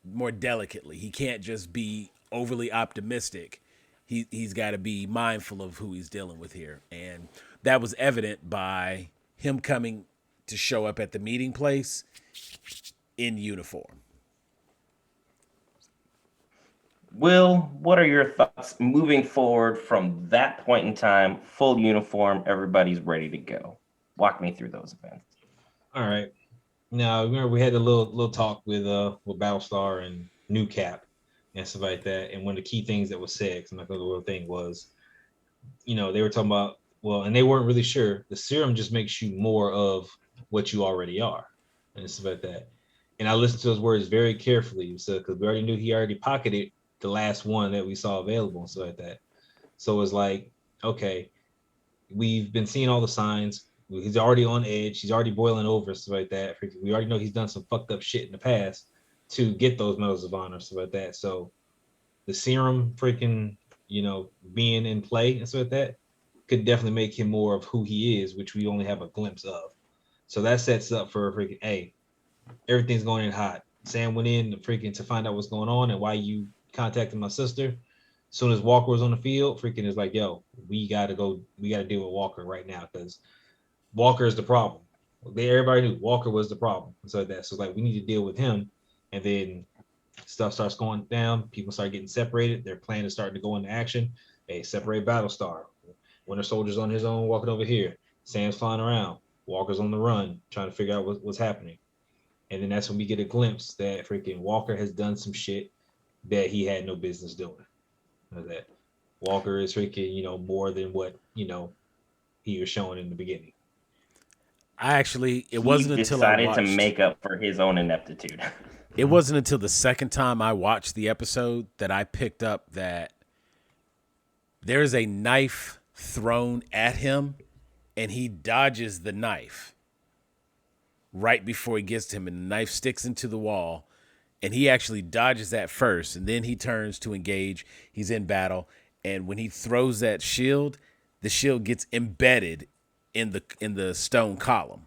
S1: more delicately. He can't just be overly optimistic. He's got to be mindful of who he's dealing with here. And that was evident by him coming to show up at the meeting place in uniform.
S2: Will, what are your thoughts moving forward from that point in time? Full uniform, everybody's ready to go. Walk me through those events.
S3: All right. Now, remember we had a little talk with Battlestar and New Cap and stuff like that. And one of the key things that was said, because I'm not going to know what the thing was, you know, they were talking about, well, and they weren't really sure. The serum just makes you more of what you already are, and stuff like that. And I listened to those words very carefully, so because we already knew he already pocketed the last one that we saw available and stuff like that. So it was like, okay, we've been seeing all the signs. He's already on edge. He's already boiling over, stuff like that. We already know he's done some fucked up shit in the past to get those medals of honor, stuff like that. So the serum freaking, you know, being in play and stuff like that could definitely make him more of who he is, which we only have a glimpse of. So that sets up for a freaking, hey, everything's going in hot. Sam went in freaking to find out what's going on and why you contacted my sister. As soon as Walker was on the field, freaking is like, yo, we gotta deal with Walker right now because Walker is the problem. Everybody knew Walker was the problem. So that, so like we need to deal with him. And then stuff starts going down, people start getting separated, their plan is starting to go into action. Hey, separate Battlestar. Winter Soldier's on his own walking over here. Sam's flying around. Walker's on the run, trying to figure out what's happening. And then that's when we get a glimpse that freaking Walker has done some shit that he had no business doing. That Walker is freaking, more than what, he was showing in the beginning.
S1: It
S2: He
S1: wasn't until I
S2: decided to
S1: watched.
S2: make up for his own ineptitude.
S1: It wasn't until the second time I watched the episode that I picked up that there's a knife thrown at him and he dodges the knife right before he gets to him, and the knife sticks into the wall, and he actually dodges that first, and then he turns to engage. He's in battle, and when he throws that shield, the shield gets embedded in the stone column.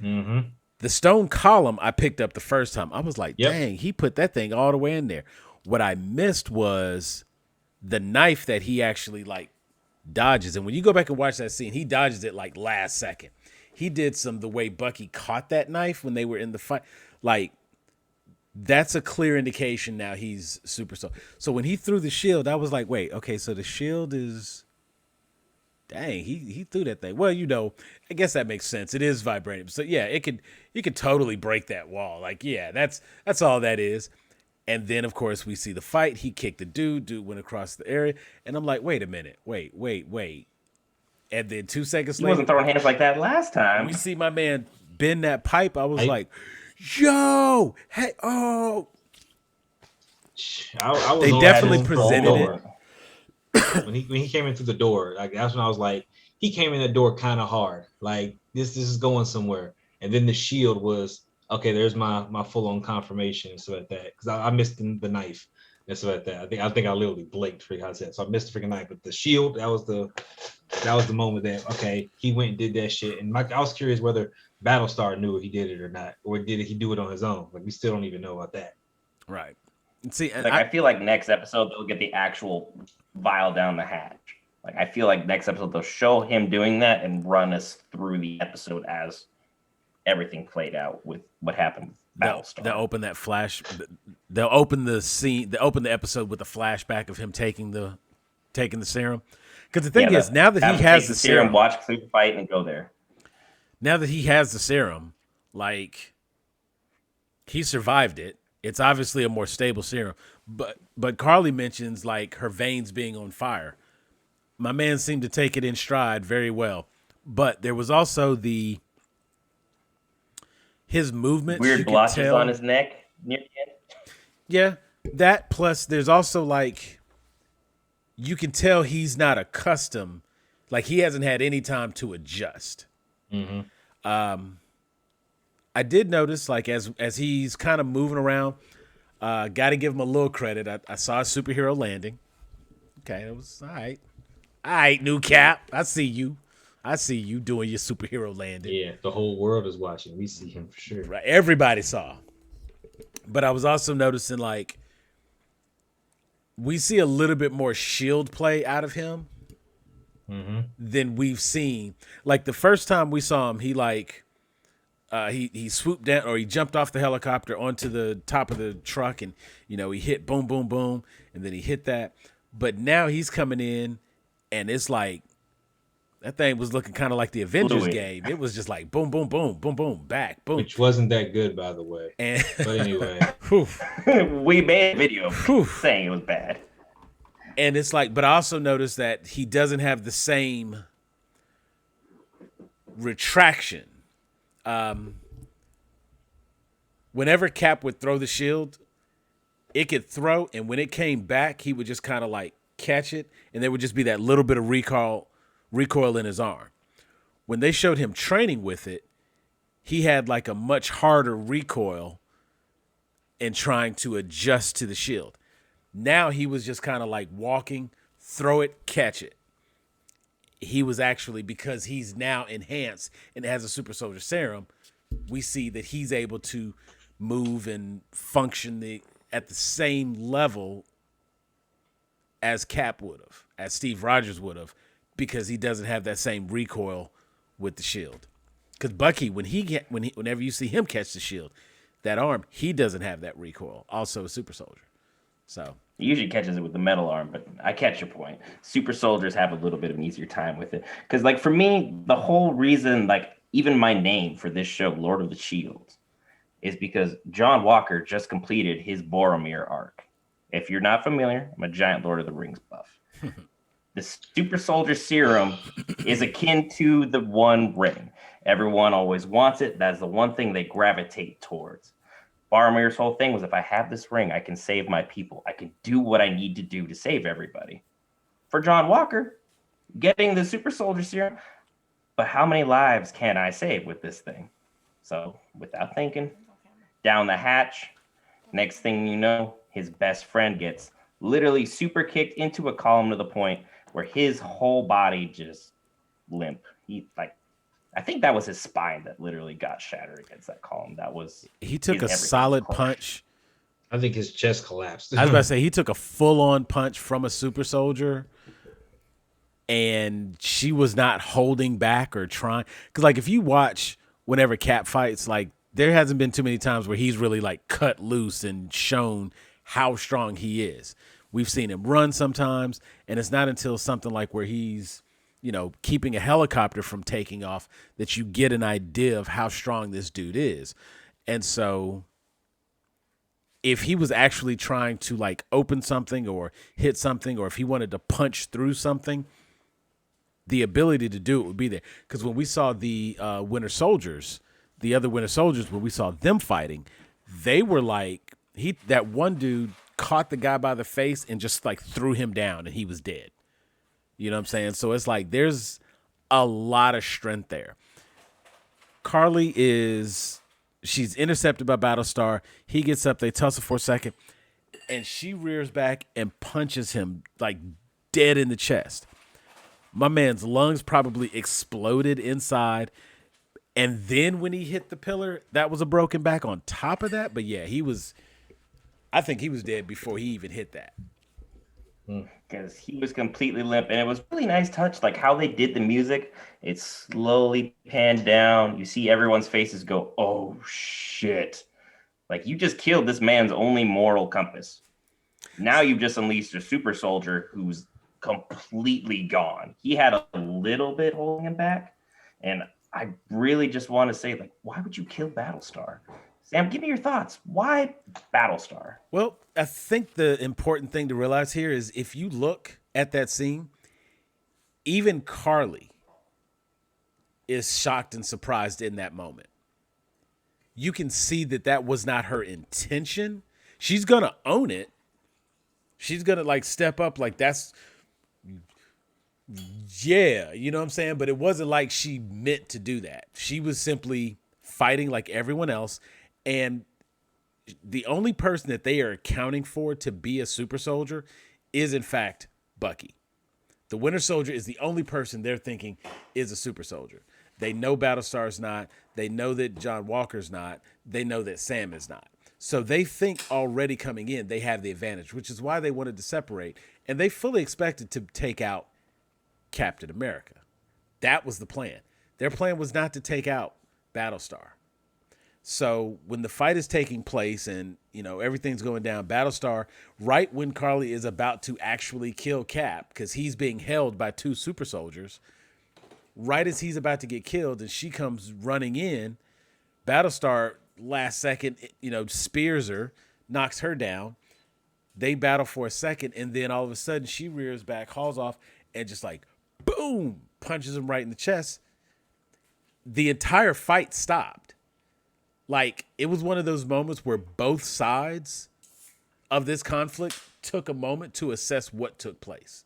S3: Mm-hmm.
S1: The stone column I picked up the first time. I was like,
S3: Yep.
S1: dang, he put that thing all the way in there. What I missed was the knife that he actually like dodges. And when you go back and watch that scene, he dodges it like last second. He did the way Bucky caught that knife when they were in the fight. Like, that's a clear indication now he's super soldier. So when he threw the shield, I was like, wait, okay, so the shield is, dang, he threw that thing. Well, I guess that makes sense. It is vibranium. So yeah, you could totally break that wall. Like, yeah, that's all that is. And then of course we see the fight. He kicked the dude went across the area, and I'm like, wait a minute, wait. And then 2 seconds
S2: He
S1: later,
S2: wasn't throwing hands like that last time.
S1: we see my man bend that pipe. I was like, yo, hey, oh.
S3: I was
S1: They
S3: on
S1: definitely
S3: that
S1: presented
S3: it. When he came in through the door, like that's when I was like, he came in the door kind of hard. Like this is going somewhere. And then the shield was okay. There's my full on confirmation and stuff like that. Because I missed the knife and stuff like that. I think I literally blinked for how I said. So I missed the freaking knife. But the shield, that was the moment that okay, he went and did that shit. And I was curious whether Battlestar knew if he did it or not, or did he do it on his own? Like we still don't even know about that.
S1: Right. See,
S2: Like I feel like next episode they'll get the actual vial down the hatch. Like I feel like next episode they'll show him doing that and run us through the episode as everything played out with what happened with Battlestar.
S1: They'll open that flash. They'll open the scene. They'll open the episode with a flashback of him taking the serum. Because the thing is, now that he has the serum,
S2: watch Clear fight and go there.
S1: Now that he has the serum, like he survived it. It's obviously a more stable serum. But Carly mentions like her veins being on fire. My man seemed to take it in stride very well. But there was also his movements.
S2: Weird blotches on his neck near the end.
S1: Yeah, that plus there's also like you can tell he's not accustomed, like he hasn't had any time to adjust.
S3: Mm-hmm.
S1: I did notice like as he's kind of moving around, got to give him a little credit. I saw a superhero landing. Okay, it was all right. All right, new Cap. I see you doing your superhero landing.
S3: Yeah, the whole world is watching. We see him for sure.
S1: Right, everybody saw. But I was also noticing like we see a little bit more shield play out of him than we've seen. Like the first time we saw him, he like he swooped down or he jumped off the helicopter onto the top of the truck and he hit boom boom boom and then he hit that. But now he's coming in and it's like that thing was looking kind of like the Avengers game. It was just like boom boom boom boom boom back boom.
S3: Which wasn't that good, by the way.
S1: And
S3: but anyway,
S2: we made a video saying it was bad.
S1: And it's like, but I also noticed that he doesn't have the same retraction. Whenever Cap would throw the shield, it could throw, and when it came back, he would just kind of like catch it, and there would just be that little bit of recoil in his arm. When they showed him training with it, he had like a much harder recoil in trying to adjust to the shield. Now he was just kind of like walking, throw it, catch it. He was actually, because he's now enhanced and has a super soldier serum, we see that he's able to move and function at the same level as Cap would have, as Steve Rogers would have, because he doesn't have that same recoil with the shield. Because Bucky, whenever you see him catch the shield, that arm, he doesn't have that recoil. Also a super soldier. So
S2: he usually catches it with the metal arm, but I catch your point. Super soldiers have a little bit of an easier time with it. Because, like, for me, the whole reason, like, even my name for this show, Lord of the Shields, is because John Walker just completed his Boromir arc. If you're not familiar, I'm a giant Lord of the Rings buff. The super soldier serum is akin to the One Ring. Everyone always wants it. That's the one thing they gravitate towards. Boromir's whole thing was, if I have this ring, I can save my people. I can do what I need to do to save everybody. For John Walker, getting the super soldier serum, but how many lives can I save with this thing? So without thinking, down the hatch, next thing you know, his best friend gets literally super kicked into a column to the point where his whole body just limp. I think that was his spine that literally got shattered against that column. That was
S1: he took a solid punch.
S3: I think his chest collapsed.
S1: I was about to say he took a full-on punch from a super soldier, and she was not holding back or trying. Because like if you watch whenever Cap fights, like there hasn't been too many times where he's really like cut loose and shown how strong he is. We've seen him run sometimes, and it's not until something like where he's, keeping a helicopter from taking off that you get an idea of how strong this dude is. And so if he was actually trying to like open something or hit something, or if he wanted to punch through something, the ability to do it would be there. Because when we saw the Winter Soldiers, the other Winter Soldiers, when we saw them fighting, they were like, that one dude caught the guy by the face and just like threw him down and he was dead. You know what I'm saying? So it's like there's a lot of strength there. Carly she's intercepted by Battlestar. He gets up, they tussle for a second, and she rears back and punches him like dead in the chest. My man's lungs probably exploded inside. And then when he hit the pillar, that was a broken back on top of that. But yeah, I think he was dead before he even hit that.
S2: Because he was completely limp. And it was really nice touch, like how they did the music. It slowly panned down. You see everyone's faces go, oh, shit. Like, you just killed this man's only moral compass. Now you've just unleashed a super soldier who's completely gone. He had a little bit holding him back. And I really just want to say, like, why would you kill Battlestar? Sam, give me your thoughts. Why Battlestar?
S1: Well, I think the important thing to realize here is if you look at that scene, even Carly is shocked and surprised in that moment. You can see that was not her intention. She's going to own it. She's going to like step up like that's, yeah, you know what I'm saying? But it wasn't like she meant to do that. She was simply fighting like everyone else. And the only person that they are accounting for to be a super soldier is, in fact, Bucky. The Winter Soldier is the only person they're thinking is a super soldier. They know Battlestar's not. They know that John Walker's not. They know that Sam is not. So they think already coming in they have the advantage, which is why they wanted to separate. And they fully expected to take out Captain America. That was the plan. Their plan was not to take out Battlestar. So when the fight is taking place and, everything's going down, Battlestar, right when Carly is about to actually kill Cap, because he's being held by two super soldiers, right as he's about to get killed and she comes running in, Battlestar last second, spears her, knocks her down. They battle for a second, and then all of a sudden she rears back, hauls off, and just like, boom, punches him right in the chest. The entire fight stopped. Like, it was one of those moments where both sides of this conflict took a moment to assess what took place.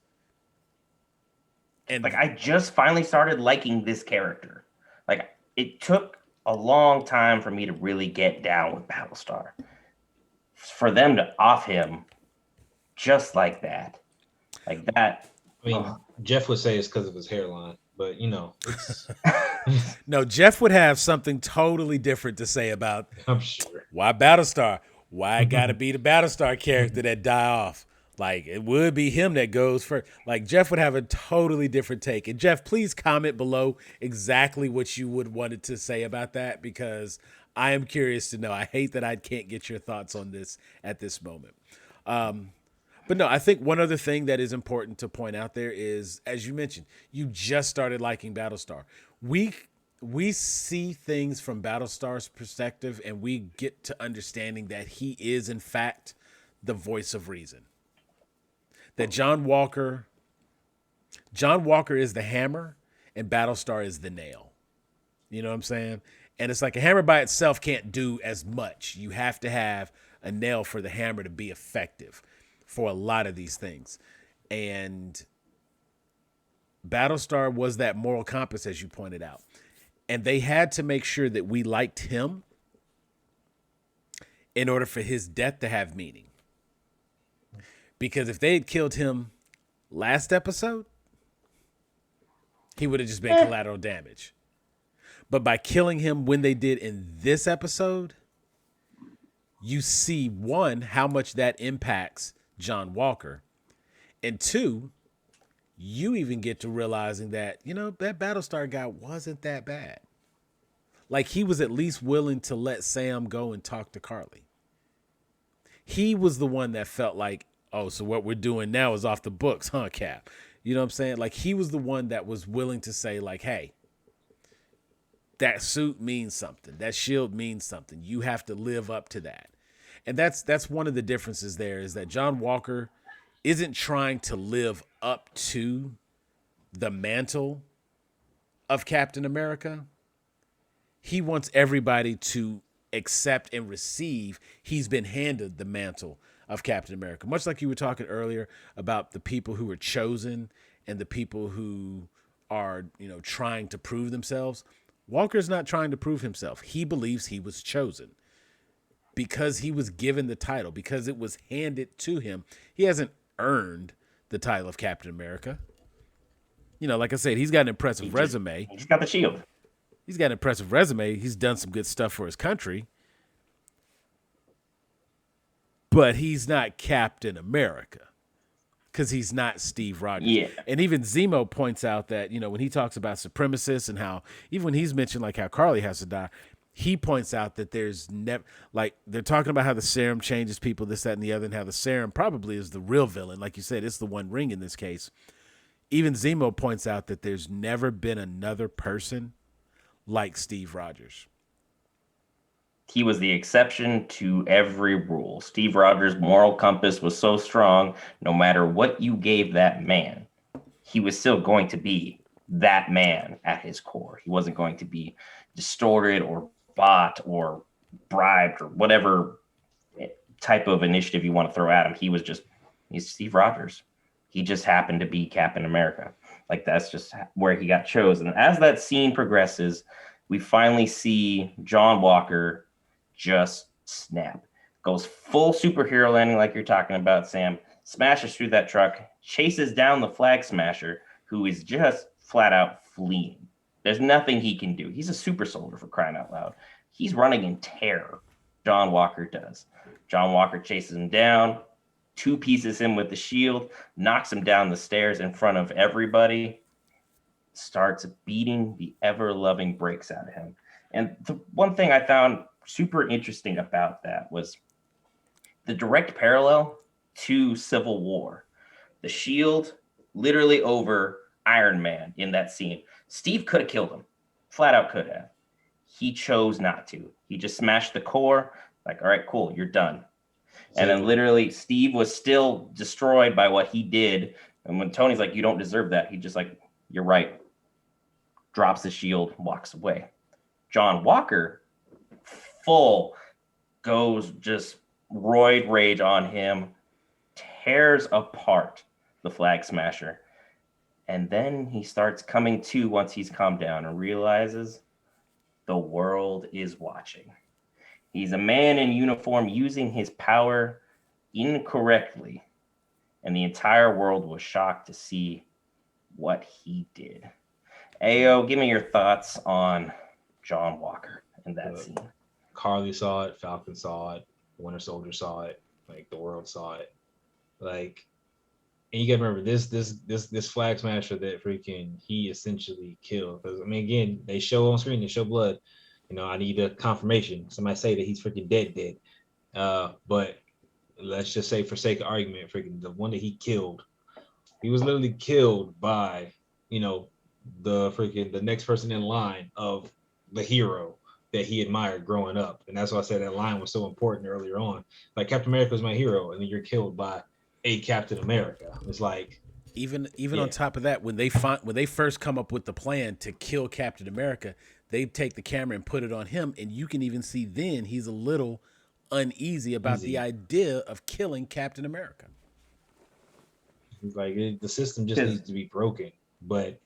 S1: And
S2: like, I just finally started liking this character. Like, it took a long time for me to really get down with Battlestar. For them to off him just like that. Like that.
S3: I mean, Jeff would say it's because of his hairline, but it's
S1: no, Jeff would have something totally different to say about
S3: I'm sure
S1: why Battlestar, why I gotta be the Battlestar character that die off. Like, it would be him that goes first. Like, Jeff would have a totally different take. And Jeff, please comment below exactly what you would wanted to say about that, because I am curious to know. I hate that I can't get your thoughts on this at this moment. But no, I think one other thing that is important to point out there is, as you mentioned, you just started liking Battlestar. We see things from Battlestar's perspective, and we get to understanding that he is, in fact, the voice of reason. That John Walker John Walker is the hammer and Battlestar is the nail. You know what I'm saying? And it's like a hammer by itself can't do as much. You have to have a nail for the hammer to be effective for a lot of these things. And Battlestar was that moral compass, as you pointed out. And they had to make sure that we liked him in order for his death to have meaning. Because if they had killed him last episode, he would have just been collateral damage. But by killing him when they did in this episode, you see, one, how much that impacts John Walker. And two, you even get to realizing that, you know, that Battlestar guy wasn't that bad. Like, he was at least willing to let Sam go and talk to Carly. He was the one that felt like, oh, so what we're doing now is off the books, huh, Cap? You know what I'm saying? Like, he was the one that was willing to say, like, hey, that suit means something. That shield means something. You have to live up to that. And that's one of the differences there, is that John Walker isn't trying to live up to the mantle of Captain America. He wants everybody to accept and receive he's been handed the mantle of Captain America. Much like you were talking earlier about the people who are chosen and the people who are, you know, trying to prove themselves. Walker's not trying to prove himself. He believes he was chosen because he was given the title, because it was handed to him. He hasn't earned the title of Captain America. You know, like I said, he's got an impressive resume.
S2: He's got the shield.
S1: He's got an impressive resume. He's done some good stuff for his country. But he's not Captain America because he's not Steve Rogers.
S2: Yeah.
S1: And even Zemo points out that, you know, when he talks about supremacists and how, even when he's mentioned like how Carly has to die, he points out that there's never, like, they're talking about how the serum changes people, this, that, and the other, and how the serum probably is the real villain. Like you said, it's the One Ring in this case. Even Zemo points out that there's never been another person like Steve Rogers.
S2: He was the exception to every rule. Steve Rogers' moral compass was so strong, no matter what you gave that man, he was still going to be that man at his core. He wasn't going to be distorted or bought or bribed or whatever type of initiative you want to throw at him. He's Steve Rogers. He just happened to be Captain America. Like, that's just where he got chosen. As that scene progresses, we finally see John Walker just snap. Goes full superhero landing like you're talking about, Sam. Smashes through that truck, chases down the Flag Smasher, who is just flat out fleeing. There's nothing he can do. He's a super soldier, for crying out loud. He's running in terror. John Walker does. John Walker chases him down, two pieces him with the shield, knocks him down the stairs in front of everybody, starts beating the ever-loving brakes out of him. And the one thing I found super interesting about that was the direct parallel to Civil War. The shield literally over Iron Man in that scene. Steve could have killed him. Flat out could have. He chose not to. He just smashed the core. Like, all right, cool, you're done. And then literally Steve was still destroyed by what he did. And when Tony's like, you don't deserve that, he just like, you're right. Drops the shield, walks away. John Walker, full, goes just roid rage on him, tears apart the Flag Smasher. And then he starts coming to once he's calmed down and realizes the world is watching. He's a man in uniform using his power incorrectly. And the entire world was shocked to see what he did. Ayo, give me your thoughts on John Walker in that scene.
S3: Carly saw it, Falcon saw it, Winter Soldier saw it, like the world saw it. Like, and you gotta remember this Flag Smasher that freaking he essentially killed. Because I mean, again, they show on screen, they show blood. You know, I need a confirmation. Somebody say that he's freaking dead. But let's just say, for sake of argument, freaking the one that he killed, he was literally killed by, you know, the next person in line of the hero that he admired growing up. And that's why I said that line was so important earlier on. Like, Captain America was my hero, and then you're killed by a Captain America. It's like,
S1: Even
S3: Yeah.
S1: on top of that, when they first come up with the plan to kill Captain America, they take the camera and put it on him, and you can even see then he's a little uneasy about the
S3: Easy.
S1: idea of killing Captain America.
S3: Like the system just
S2: Because
S3: needs to be broken, but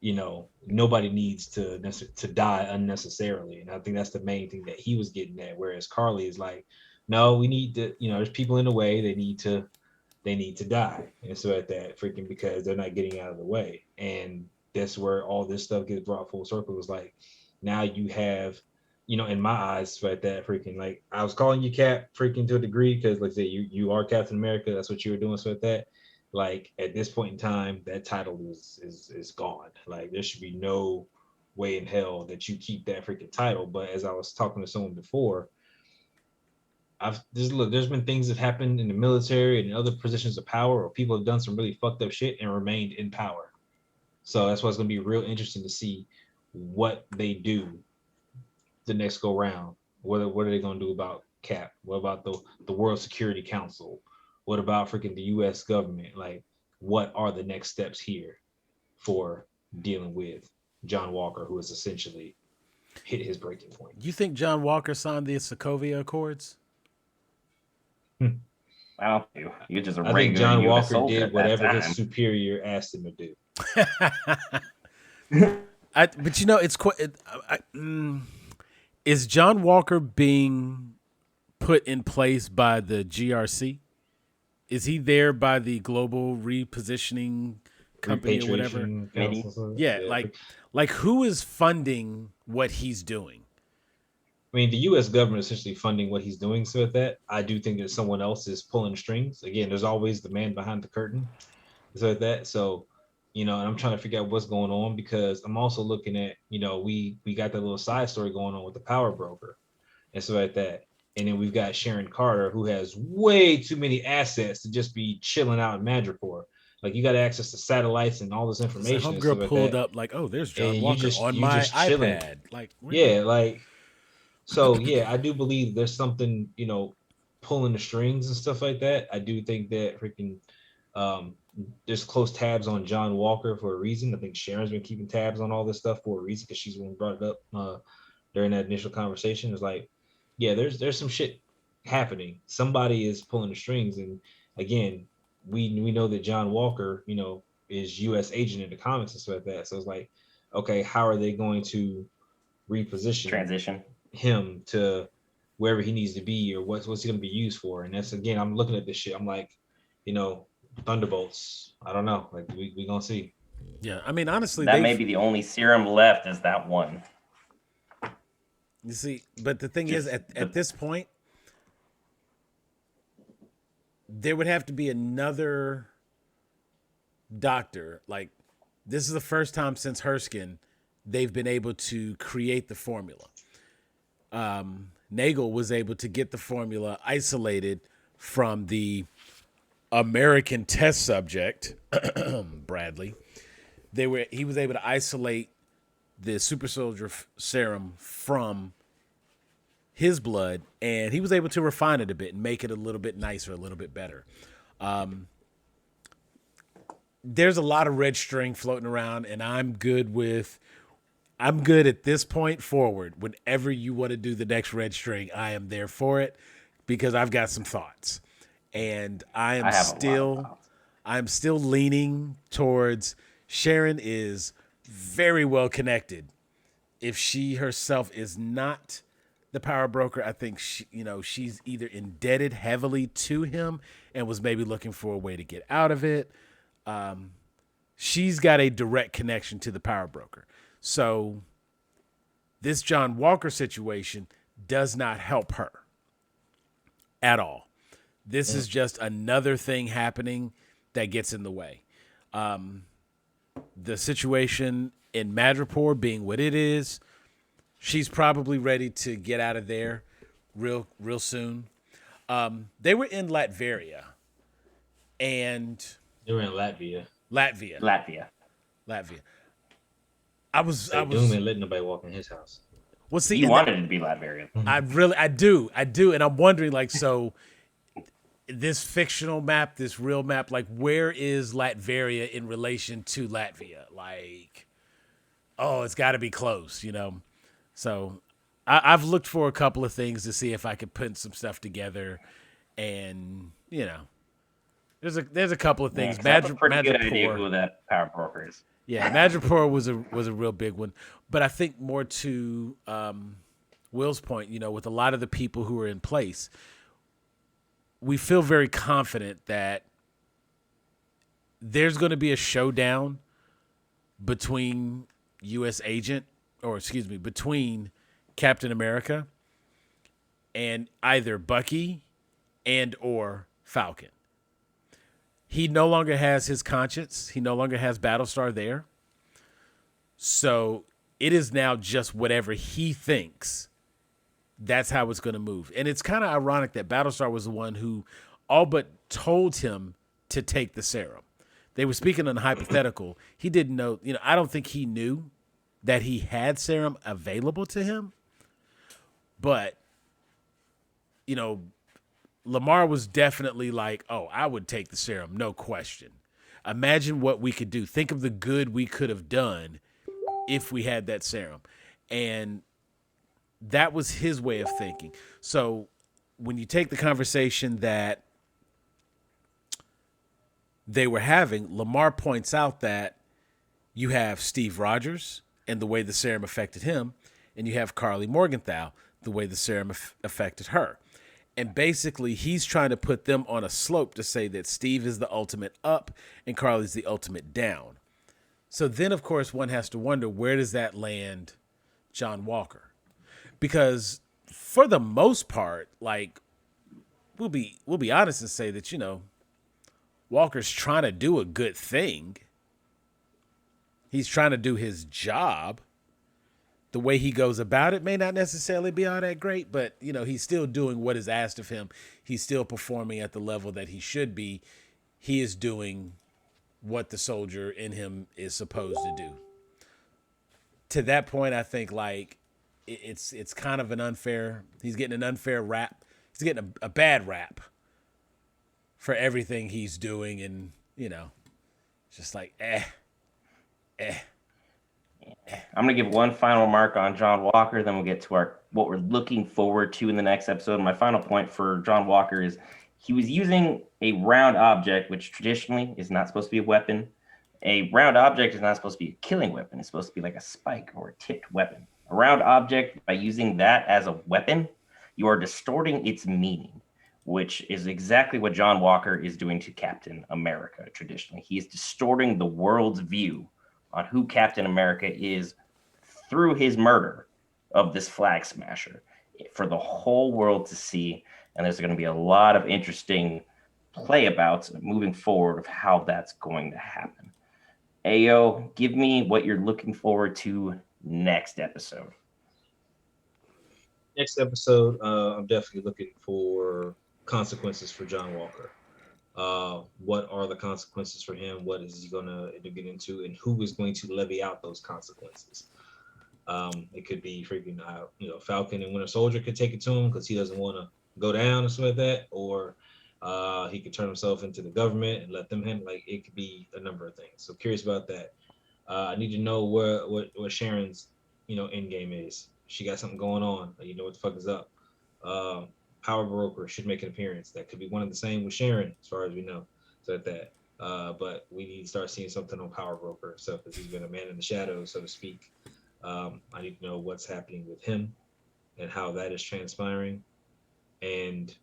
S3: nobody needs to die unnecessarily, and I think that's the main thing that he was getting at. Whereas Carly is like, no, we need to, there's people in the way, they need to die, and so at that freaking because they're not getting out of the way, and that's where all this stuff gets brought full circle. Is like now you have, in my eyes, at that freaking like I was calling you Cap freaking to a degree because like I said, you are Captain America. That's what you were doing. So at that, like at this point in time, that title is gone. Like there should be no way in hell that you keep that freaking title. But as I was talking to someone before, there's been things that happened in the military and in other positions of power, or people have done some really fucked up shit and remained in power. So that's why it's gonna be real interesting to see what they do the next go round. What are they gonna do about Cap? What about the World Security Council? What about freaking the U.S. government? Like, what are the next steps here for dealing with John Walker, who has essentially hit his breaking point?
S1: You think John Walker signed the Sokovia Accords?
S2: I don't know. You're just a
S3: I
S2: regular
S3: think John
S2: U.S.
S3: Walker
S2: soldier
S3: did
S2: at that
S3: whatever his
S2: time.
S3: superior asked him to do.
S1: But it's quite. Is John Walker being put in place by the GRC? Is he there by the Global Repositioning Company or whatever?
S3: Repatriation
S2: Maybe.
S3: Council.
S1: Yeah, like who is funding what he's doing?
S3: I mean, the U.S. government is essentially funding what he's doing. So with that, I do think that someone else is pulling strings. Again, there's always the man behind the curtain. So with that, so and I'm trying to figure out what's going on because I'm also looking at, we got that little side story going on with the power broker, and so like that, and then we've got Sharon Carter who has way too many assets to just be chilling out in Madripoor. Like you got access to satellites and all this
S1: So
S3: information. And
S1: homegirl
S3: stuff like
S1: pulled
S3: that,
S1: up like, oh, there's John
S3: and
S1: Walker on
S3: you
S1: my
S3: just chilling.
S1: iPad. Like,
S3: Yeah, like so. Yeah, I do believe there's something pulling the strings and stuff like that. I do think that freaking there's close tabs on John Walker for a reason. I think Sharon's been keeping tabs on all this stuff for a reason because she's the one who brought it up during that initial conversation. It's like, yeah, there's some shit happening. Somebody is pulling the strings, and again, we know that John Walker, is U.S. agent in the comics and stuff like that. So it's like, okay, how are they going to reposition
S2: Transition
S3: him to wherever he needs to be, or what's he going to be used for? And that's again, I'm looking at this shit. I'm like, Thunderbolts. I don't know. Like we gonna see.
S1: yeah. I mean, honestly,
S2: that may be the only serum left is that one.
S1: You see, but the thing is, at this point, there would have to be another doctor. Like, this is the first time since Herskin they've been able to create the formula. Nagel was able to get the formula isolated from the American test subject, Bradley. He was able to isolate the super soldier serum from his blood, and he was able to refine it a bit and make it a little bit nicer, a little bit better. There's a lot of red string floating around, and I'm good at this point forward. Whenever you want to do the next red string, I am there for it because I've got some thoughts. And I'm still leaning towards Sharon is very well connected. If she herself is not the power broker, I think she's either indebted heavily to him and was maybe looking for a way to get out of it. She's got a direct connection to the power broker. So this John Walker situation does not help her at all. This is just another thing happening that gets in the way. The situation in Madripoor being what it is, she's probably ready to get out of there real soon. They were in Latveria, and
S3: they were in Latvia.
S1: Latvia. I was
S3: Doom ain't letting nobody walk in his house.
S1: Well, see,
S2: he wanted it to be Latveria.
S1: I do, and I'm wondering, like, so this fictional map, this real map, like where is Latveria in relation to Latvia? Like, oh, it's got to be close, you know? So I've looked for a couple of things to see if I could put some stuff together. And, you know, there's a couple of
S2: Yeah,
S1: things.
S2: 'cause I have a pretty good idea
S1: Madripoor.
S2: who that power broker is.
S1: Yeah, Madripoor was a real big one. But I think more to Will's point, you know, with a lot of the people who are in place, we feel very confident that there's going to be a showdown between U.S. agent, or excuse me, between Captain America and either Bucky and or Falcon. He no longer has his conscience. He no longer has Battlestar there. So it is now just whatever he thinks. That's how it's going to move. And it's kind of ironic that Battlestar was the one who all but told him to take the serum. They were speaking on a hypothetical. He didn't know, you know, I don't think he knew that he had serum available to him. But, you know, Lamar was definitely like, oh, I would take the serum, no question. Imagine what we could do. Think of the good we could have done if we had that serum. And that was his way of thinking. So when you take the conversation that they were having, Lamar points out that you have Steve Rogers and the way the serum affected him, and you have Carly Morgenthau, the way the serum affected her. And basically, he's trying to put them on a slope to say that Steve is the ultimate up and Carly's the ultimate down. So then, of course, one has to wonder, where does that land John Walker? Because for the most part, like, we'll be honest and say that, you know, Walker's trying to do a good thing. He's trying to do his job. The way he goes about it may not necessarily be all that great, but, you know, he's still doing what is asked of him. He's still performing at the level that he should be. He is doing what the soldier in him is supposed to do. To that point, I think, like, it's kind of an unfair, he's getting an unfair rap. He's getting a bad rap for everything he's doing, and, you know, just like,
S2: I'm gonna give one final mark on John Walker, then we'll get to what we're looking forward to in the next episode. My final point for John Walker is he was using a round object, which traditionally is not supposed to be a weapon. A round object is not supposed to be a killing weapon. It's supposed to be like a spike or a tipped weapon. A round object, by using that as a weapon, you are distorting its meaning, which is exactly what John Walker is doing to Captain America traditionally. He is distorting the world's view on who Captain America is through his murder of this flag smasher for the whole world to see. And there's going to be a lot of interesting playabouts moving forward of how that's going to happen. Ayo, give me what you're looking forward to next episode.
S3: Next episode, I'm definitely looking for consequences for John Walker. What are the consequences for him? What is he going to get into, and who is going to levy out those consequences? It could be freaking, Falcon and Winter Soldier could take it to him because he doesn't want to go down or something like that, or he could turn himself into the government and let them handle. Like, it could be a number of things. So curious about that. I need to know what Sharon's end game is. She got something going on. You know what the fuck is up. Power Broker should make an appearance. That could be one of the same with Sharon, as far as we know. So like that. But we need to start seeing something on Power Broker stuff, because he's been a man in the shadows, so to speak. I need to know what's happening with him and how that is transpiring. And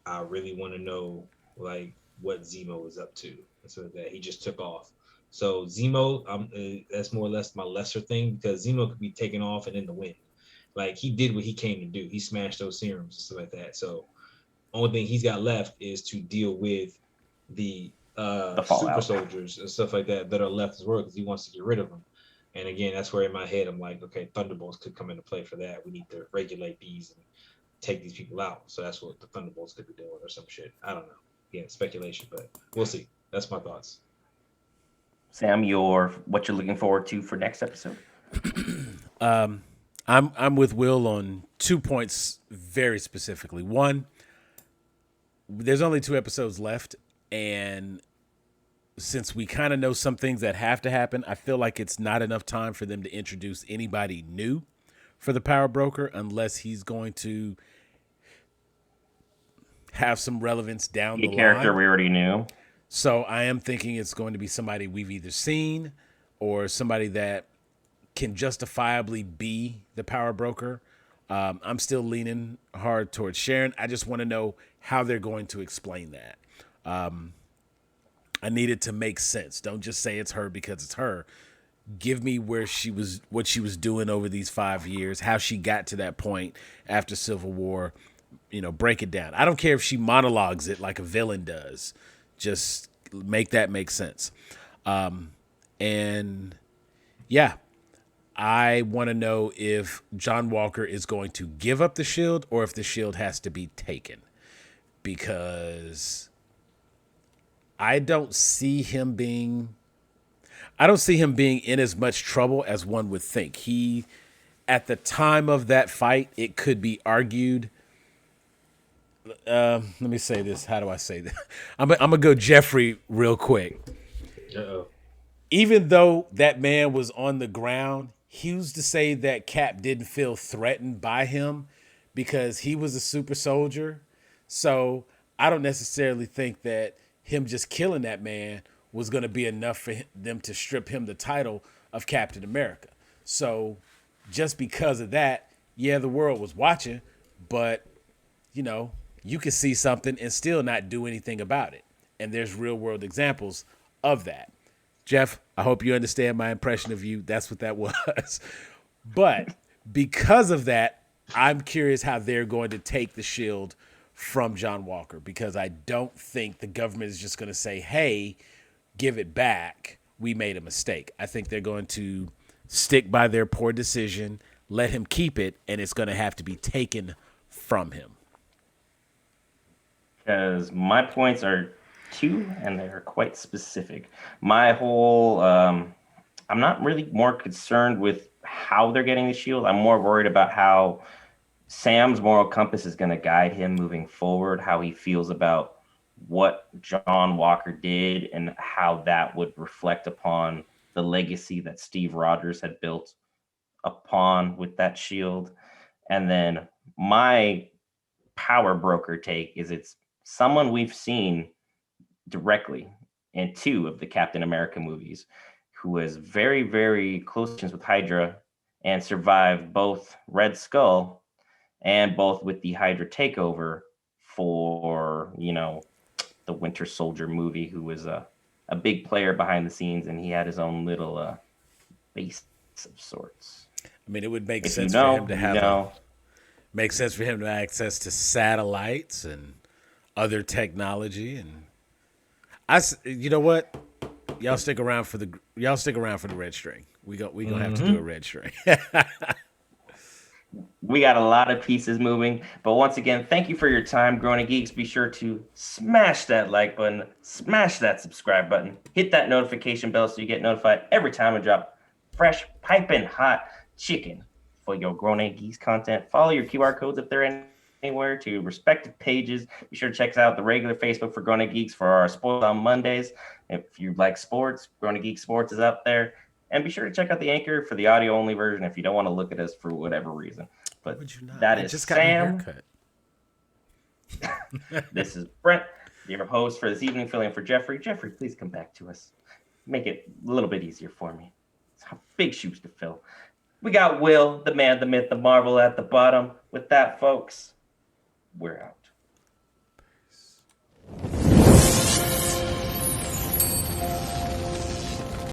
S3: I really want to know, like, what Zemo is up to. So that he just took off. So Zemo, that's more or less my lesser thing, because Zemo could be taken off and in the wind. Like, he did what he came to do. He smashed those serums and stuff like that. So only thing he's got left is to deal with the super soldiers and stuff like that are left as well, because he wants to get rid of them. And again, that's where in my head I'm like, okay, Thunderbolts could come into play for that. We need to regulate these and take these people out. So that's what the Thunderbolts could be doing, or some shit. I don't know. Again, speculation, but we'll see. That's my thoughts.
S2: Sam, what you're looking forward to for next episode?
S1: I'm with Will on 2 points very specifically. One, there's only 2 episodes left, and since we kind of know some things that have to happen, I feel like it's not enough time for them to introduce anybody new for the Power Broker unless he's going to have some relevance down
S2: A
S1: the
S2: character
S1: line.
S2: we already knew.
S1: So I am thinking it's going to be somebody we've either seen or somebody that can justifiably be the Power Broker. I'm still leaning hard towards Sharon. I just want to know how they're going to explain that. I need it to make sense. Don't just say it's her because it's her. Give me what she was doing over these 5 years, how she got to that point after Civil War. Break it down. I don't care if she monologues it like a villain does. Just make that make sense. And yeah, I want to know if John Walker is going to give up the shield or if the shield has to be taken, because I don't see him being in as much trouble as one would think. At the time of that fight, it could be argued. Let me say this. How do I say that? I'm gonna go Jeffrey real quick.
S3: Uh-oh.
S1: Even though that man was on the ground, who's to say that Cap didn't feel threatened by him because he was a super soldier? So I don't necessarily think that him just killing that man was going to be enough for them to strip him the title of Captain America. So just because of that, yeah, the world was watching, but you could see something and still not do anything about it. And there's real world examples of that. Jeff, I hope you understand my impression of you. That's what that was. But because of that, I'm curious how they're going to take the shield from John Walker, because I don't think the government is just going to say, hey, give it back. We made a mistake. I think they're going to stick by their poor decision, let him keep it, and it's going to have to be taken from him.
S2: Because my points are 2, and they're quite specific. My whole, I'm not really more concerned with how they're getting the shield. I'm more worried about how Sam's moral compass is going to guide him moving forward, how he feels about what John Walker did and how that would reflect upon the legacy that Steve Rogers had built upon with that shield. And then my Power Broker take is it's someone we've seen directly in 2 of the Captain America movies, who was very, very close with Hydra and survived both Red Skull and both with the Hydra takeover for, the Winter Soldier movie, who was a big player behind the scenes, and he had his own little base of sorts.
S1: I mean, it would make sense for him to have
S2: make
S1: sense for him to have access to satellites and other technology. And you know what? Y'all stick around for the red string. We gonna have to do a red string.
S2: We got a lot of pieces moving, but once again, thank you for your time, Growing Geeks. Be sure to smash that like button, smash that subscribe button, hit that notification bell so you get notified every time I drop fresh, piping hot chicken for your Growing Geeks content. Follow your QR codes if they're anywhere to respective pages. Be sure to check out the regular Facebook for Growing Geeks for our sports on Mondays. If you like sports, Growing Geeks Sports is up there. And be sure to check out the Anchor for the audio-only version if you don't want to look at us for whatever reason. But that is Sam. This is Brent, your host for this evening, filling in for Jeffrey. Jeffrey, please come back to us. Make it a little bit easier for me. It's big shoes to fill. We got Will, the man, the myth, the marvel at the bottom. With that, folks, we're out.